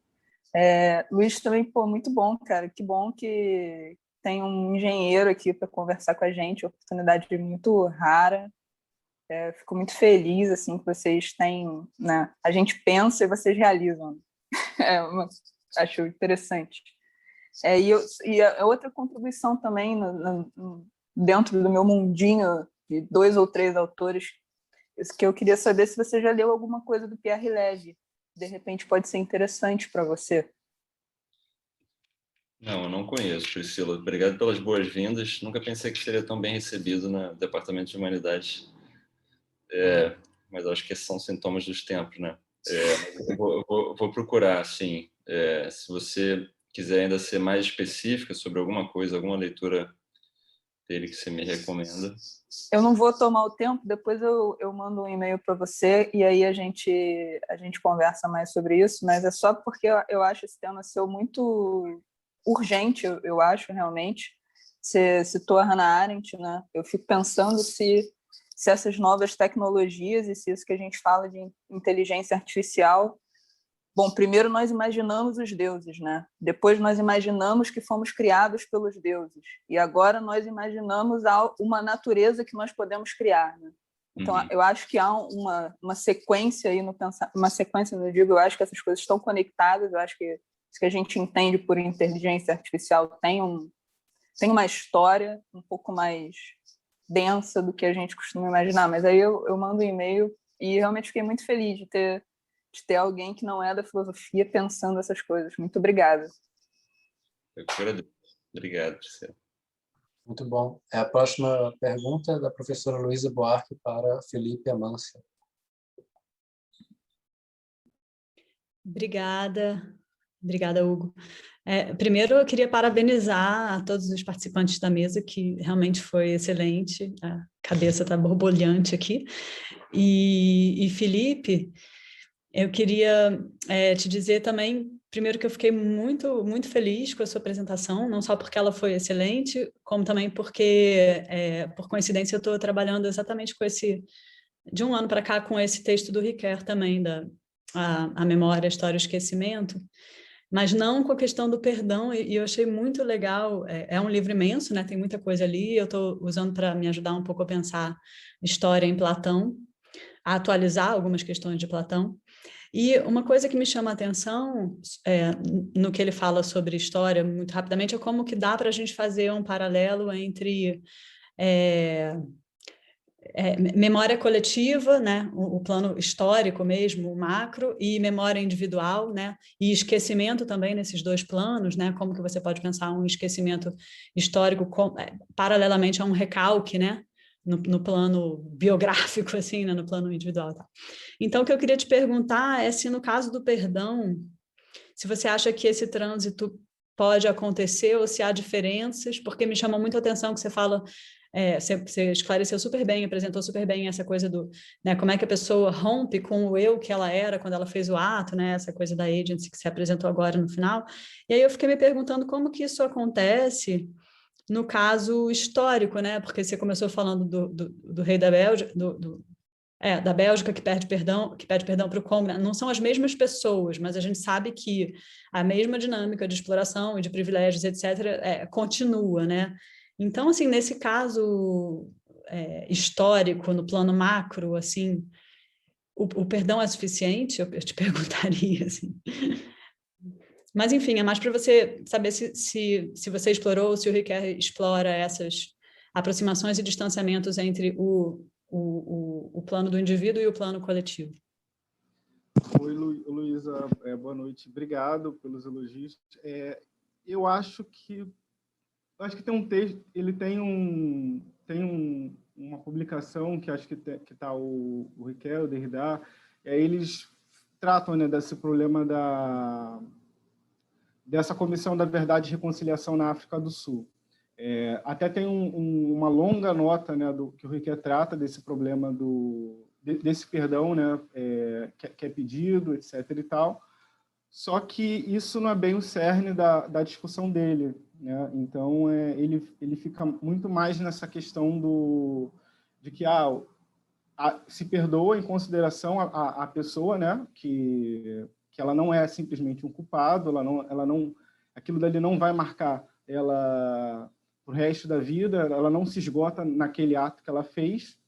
Speaker 7: Luiz também, muito bom, cara. Que bom que tem um engenheiro aqui para conversar com a gente, oportunidade muito rara. Fico muito feliz, assim, que vocês têm, né? A gente pensa e vocês realizam. Acho interessante. E a outra contribuição também dentro do meu mundinho de 2 ou 3 autores, que eu queria saber se você já leu alguma coisa do Pierre Lévy. De repente pode ser interessante para você.
Speaker 3: Não, eu não conheço, Priscila. Obrigado pelas boas-vindas. Nunca pensei que seria tão bem recebido no Departamento de Humanidades. Mas acho que esses são sintomas dos tempos, né? Eu vou procurar, assim, se você quiser ainda ser mais específica sobre alguma coisa, alguma leitura dele que você me recomenda.
Speaker 7: Eu não vou tomar o tempo, depois eu mando um e-mail para você e aí a gente conversa mais sobre isso, mas é só porque eu acho esse tema seu muito urgente, eu acho, realmente. Você citou a Hannah Arendt, né? Eu fico pensando se essas novas tecnologias e se isso que a gente fala de inteligência artificial... Bom, primeiro nós imaginamos os deuses, né? Depois nós imaginamos que fomos criados pelos deuses. E agora nós imaginamos uma natureza que nós podemos criar, né? Então, eu acho que há uma sequência aí no pensamento, uma sequência no digo, eu acho que essas coisas estão conectadas, eu acho que isso que a gente entende por inteligência artificial tem uma história um pouco mais densa do que a gente costuma imaginar. Mas aí eu mando um e-mail e realmente fiquei muito feliz de ter alguém que não é da filosofia pensando essas coisas. Muito obrigada.
Speaker 3: Eu que agradeço. Obrigado, Gisele.
Speaker 1: Muito bom. A próxima pergunta é da professora Luísa Buarque para Felipe Amância.
Speaker 8: Obrigada, Hugo. Primeiro, eu queria parabenizar a todos os participantes da mesa, que realmente foi excelente. A cabeça está borbulhante aqui. E Felipe, eu queria te dizer também, primeiro, que eu fiquei muito, muito feliz com a sua apresentação, não só porque ela foi excelente, como também porque, por coincidência, eu estou trabalhando exatamente de um ano para cá, com esse texto do Ricoeur também, a memória, a história e o esquecimento, mas não com a questão do perdão, e eu achei muito legal. É um livro imenso, né? Tem muita coisa ali, eu estou usando para me ajudar um pouco a pensar história em Platão, a atualizar algumas questões de Platão. E uma coisa que me chama a atenção no que ele fala sobre história, muito rapidamente, é como que dá para a gente fazer um paralelo entre memória coletiva, né, o plano histórico mesmo, o macro, e memória individual, né, e esquecimento também nesses dois planos, né, como que você pode pensar um esquecimento histórico paralelamente a um recalque, né, no plano biográfico, assim, né, no plano individual. Tá? Então, o que eu queria te perguntar é se, no caso do perdão, se você acha que esse trânsito pode acontecer ou se há diferenças, porque me chamou muito a atenção que você fala, você esclareceu super bem, apresentou super bem essa coisa do, né, como é que a pessoa rompe com o eu que ela era quando ela fez o ato, né, essa coisa da agency que você apresentou agora no final. E aí eu fiquei me perguntando como que isso acontece no caso histórico, né? Porque você começou falando do rei da Bélgica, da Bélgica que pede perdão para o Congo. Não são as mesmas pessoas, mas a gente sabe que a mesma dinâmica de exploração e de privilégios, etc., continua, né? Então, assim, nesse caso histórico, no plano macro, assim, o perdão é suficiente? Eu te perguntaria, assim. Mas, enfim, é mais para você saber se você explorou, se o Ricoeur explora essas aproximações e distanciamentos entre o plano do indivíduo e o plano coletivo.
Speaker 5: Oi, Luísa, boa noite. Obrigado pelos elogios. Eu acho que tem um texto, ele tem uma publicação que acho que está o Ricoeur, o Derrida, eles tratam, né, desse problema dessa Comissão da Verdade e Reconciliação na África do Sul. Até tem uma longa nota, né, que o Ricoeur trata desse problema desse perdão, né, que é pedido, etc. e tal. Só que isso não é bem o cerne da discussão dele, né? Então, ele fica muito mais nessa questão de que se perdoa em consideração a pessoa, né, que ela não é simplesmente um culpado, aquilo dali não vai marcar ela pro resto da vida, ela não se esgota naquele ato que ela fez.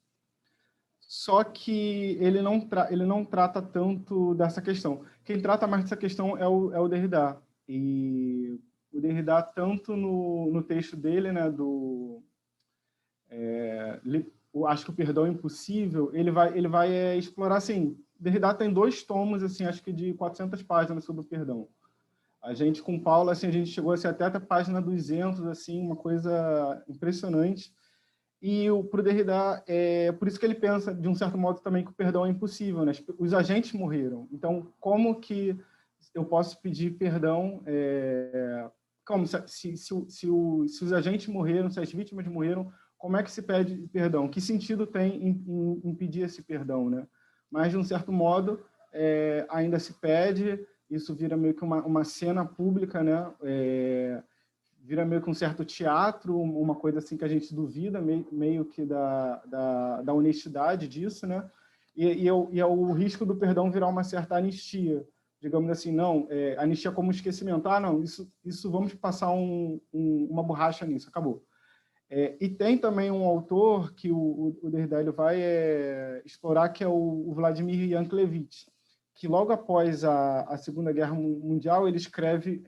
Speaker 5: Só que ele não trata tanto dessa questão. Quem trata mais dessa questão é o Derrida. E o Derrida, tanto no texto dele, né, acho que o perdão é impossível, ele vai explorar, assim, Derrida tem 2 tomos, assim, acho que de 400 páginas sobre o perdão. A gente, com o Paulo, assim, a gente chegou assim, até a página 200, assim, uma coisa impressionante. E para o Derrida, por isso que ele pensa, de um certo modo, também que o perdão é impossível, né? Os agentes morreram. Então, como que eu posso pedir perdão como se os agentes morreram, se as vítimas morreram, como é que se pede perdão? Que sentido tem em pedir esse perdão, né? Mas, de um certo modo, ainda se pede, isso vira meio que uma cena pública, né? Vira meio que um certo teatro, uma coisa assim que a gente duvida, meio que da honestidade disso, né? E é o risco do perdão virar uma certa anistia, digamos assim, não, anistia como esquecimento, não, isso vamos passar uma borracha nisso, acabou. E tem também um autor que o Derrida ele vai explorar, que é o Vladimir Yankelevich, que logo após a Segunda Guerra Mundial, ele escreve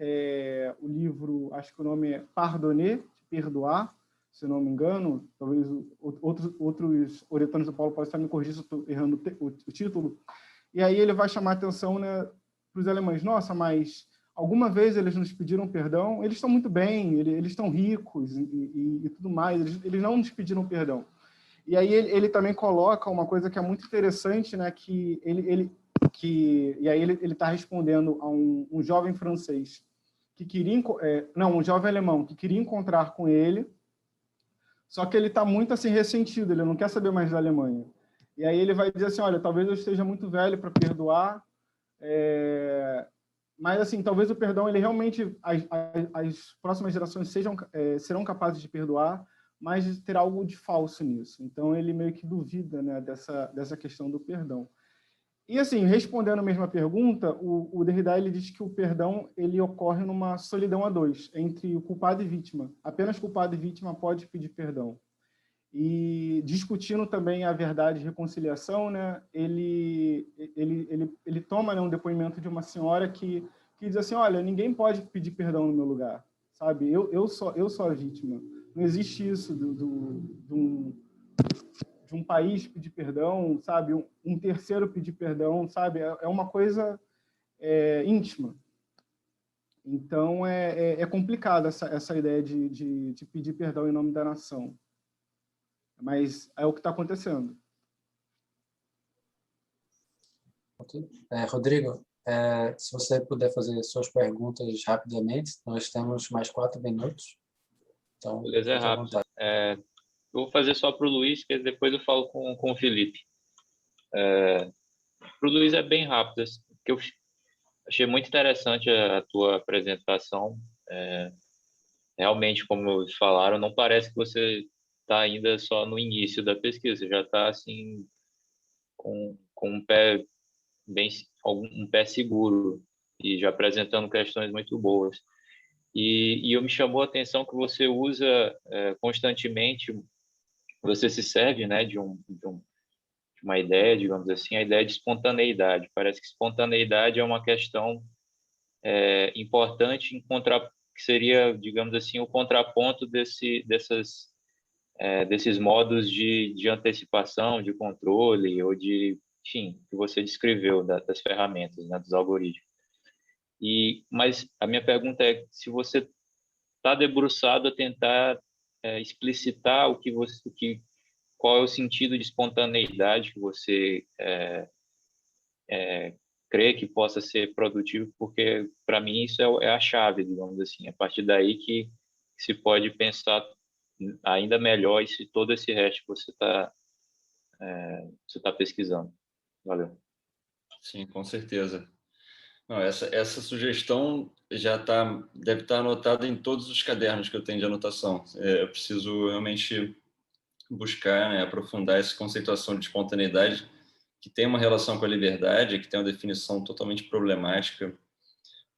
Speaker 5: o livro, acho que o nome é Pardonner, Perdoar, se não me engano, talvez outros orientanos do Paulo podem estar me corrigindo se eu estou errando o título, e aí ele vai chamar a atenção, né, para os alemães, nossa, mas alguma vez eles nos pediram perdão? Eles estão muito bem, eles estão ricos e tudo mais, eles não nos pediram perdão. E aí ele também coloca uma coisa que é muito interessante, né, que e aí ele está respondendo a um jovem francês que queria, um jovem alemão que queria encontrar com ele, só que ele está muito assim ressentido, ele não quer saber mais da Alemanha. E aí ele vai dizer assim, olha, talvez eu esteja muito velho para perdoar, mas assim, talvez o perdão, ele realmente, as próximas gerações serão capazes de perdoar, mas ter algo de falso nisso. Então ele meio que duvida, né, dessa questão do perdão. E assim, respondendo a mesma pergunta, o Derrida ele diz que o perdão ele ocorre numa solidão a dois, entre o culpado e vítima. Apenas culpado e vítima pode pedir perdão. E discutindo também a verdade e reconciliação, né, ele toma, né, um depoimento de uma senhora que diz assim, olha, ninguém pode pedir perdão no meu lugar, sabe? Eu sou a vítima. Não existe isso de um país pedir perdão, sabe? Um terceiro pedir perdão, sabe? É uma coisa íntima. Então, é complicada essa ideia de pedir perdão em nome da nação. Mas é o que está acontecendo.
Speaker 1: Okay. Rodrigo, se você puder fazer suas perguntas rapidamente, nós temos mais 4 minutos. Então,
Speaker 9: beleza, é rápido. Eu vou fazer só para o Luiz, que depois eu falo com o Felipe. Para o Luiz é bem rápido, porque eu achei muito interessante a tua apresentação. Realmente, como eles falaram, não parece que você está ainda só no início da pesquisa, você já está assim com um pé um pé seguro e já apresentando questões muito boas. E eu me chamou a atenção que você usa constantemente, você se serve, né, de uma ideia, digamos assim, a ideia de espontaneidade. Parece que espontaneidade é uma questão importante que seria, digamos assim, o contraponto desses modos de antecipação, de controle ou enfim, que você descreveu das ferramentas, né, dos algoritmos. Mas a minha pergunta é se você está debruçado a tentar explicitar qual é o sentido de espontaneidade que você crê que possa ser produtivo, porque para mim isso é a chave, digamos assim. A partir daí que se pode pensar ainda melhor e todo esse resto que você está pesquisando. Valeu.
Speaker 3: Sim, com certeza. Não, essa sugestão deve estar anotada em todos os cadernos que eu tenho de anotação. Eu preciso realmente buscar, né, aprofundar essa conceituação de espontaneidade, que tem uma relação com a liberdade, que tem uma definição totalmente problemática,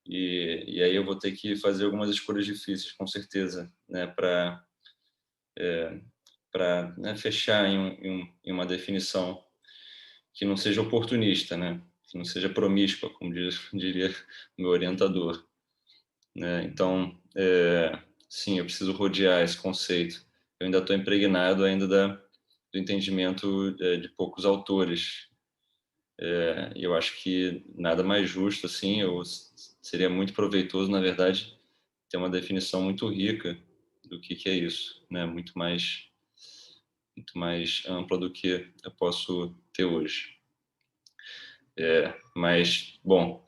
Speaker 3: e aí eu vou ter que fazer algumas escolhas difíceis, com certeza, né, para fechar em uma definição que não seja oportunista, né, que não seja promíscua, como diria o meu orientador, né? Então, sim, eu preciso rodear esse conceito. Eu ainda estou impregnado ainda do entendimento de poucos autores. E eu acho que nada mais justo, assim, seria muito proveitoso, na verdade, ter uma definição muito rica do que é isso, né? Muito mais ampla do que eu posso ter hoje. Mas, bom,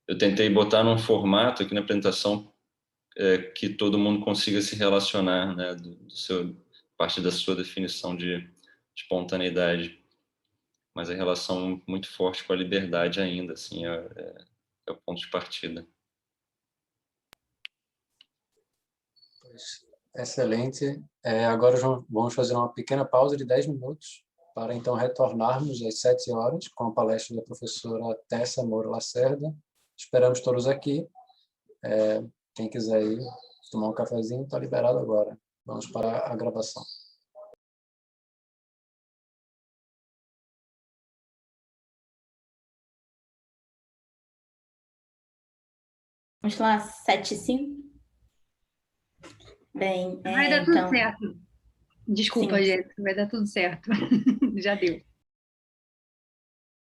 Speaker 3: eu tentei botar num formato aqui na apresentação que todo mundo consiga se relacionar, né, parte da sua definição de espontaneidade, mas a relação muito forte com a liberdade ainda, assim, é o ponto de partida.
Speaker 1: Excelente. Agora vamos fazer uma pequena pausa de 10 minutos para então retornarmos às 7 horas com a palestra da professora Tessa Moura Lacerda. Esperamos todos aqui. Quem quiser ir tomar um cafezinho, está liberado agora. Vamos para a gravação.
Speaker 10: Vamos lá, 7:05? Bem,
Speaker 11: vai dar tudo
Speaker 10: então...
Speaker 11: certo. Desculpa,
Speaker 10: Sim.
Speaker 11: gente, vai dar tudo certo. Já deu.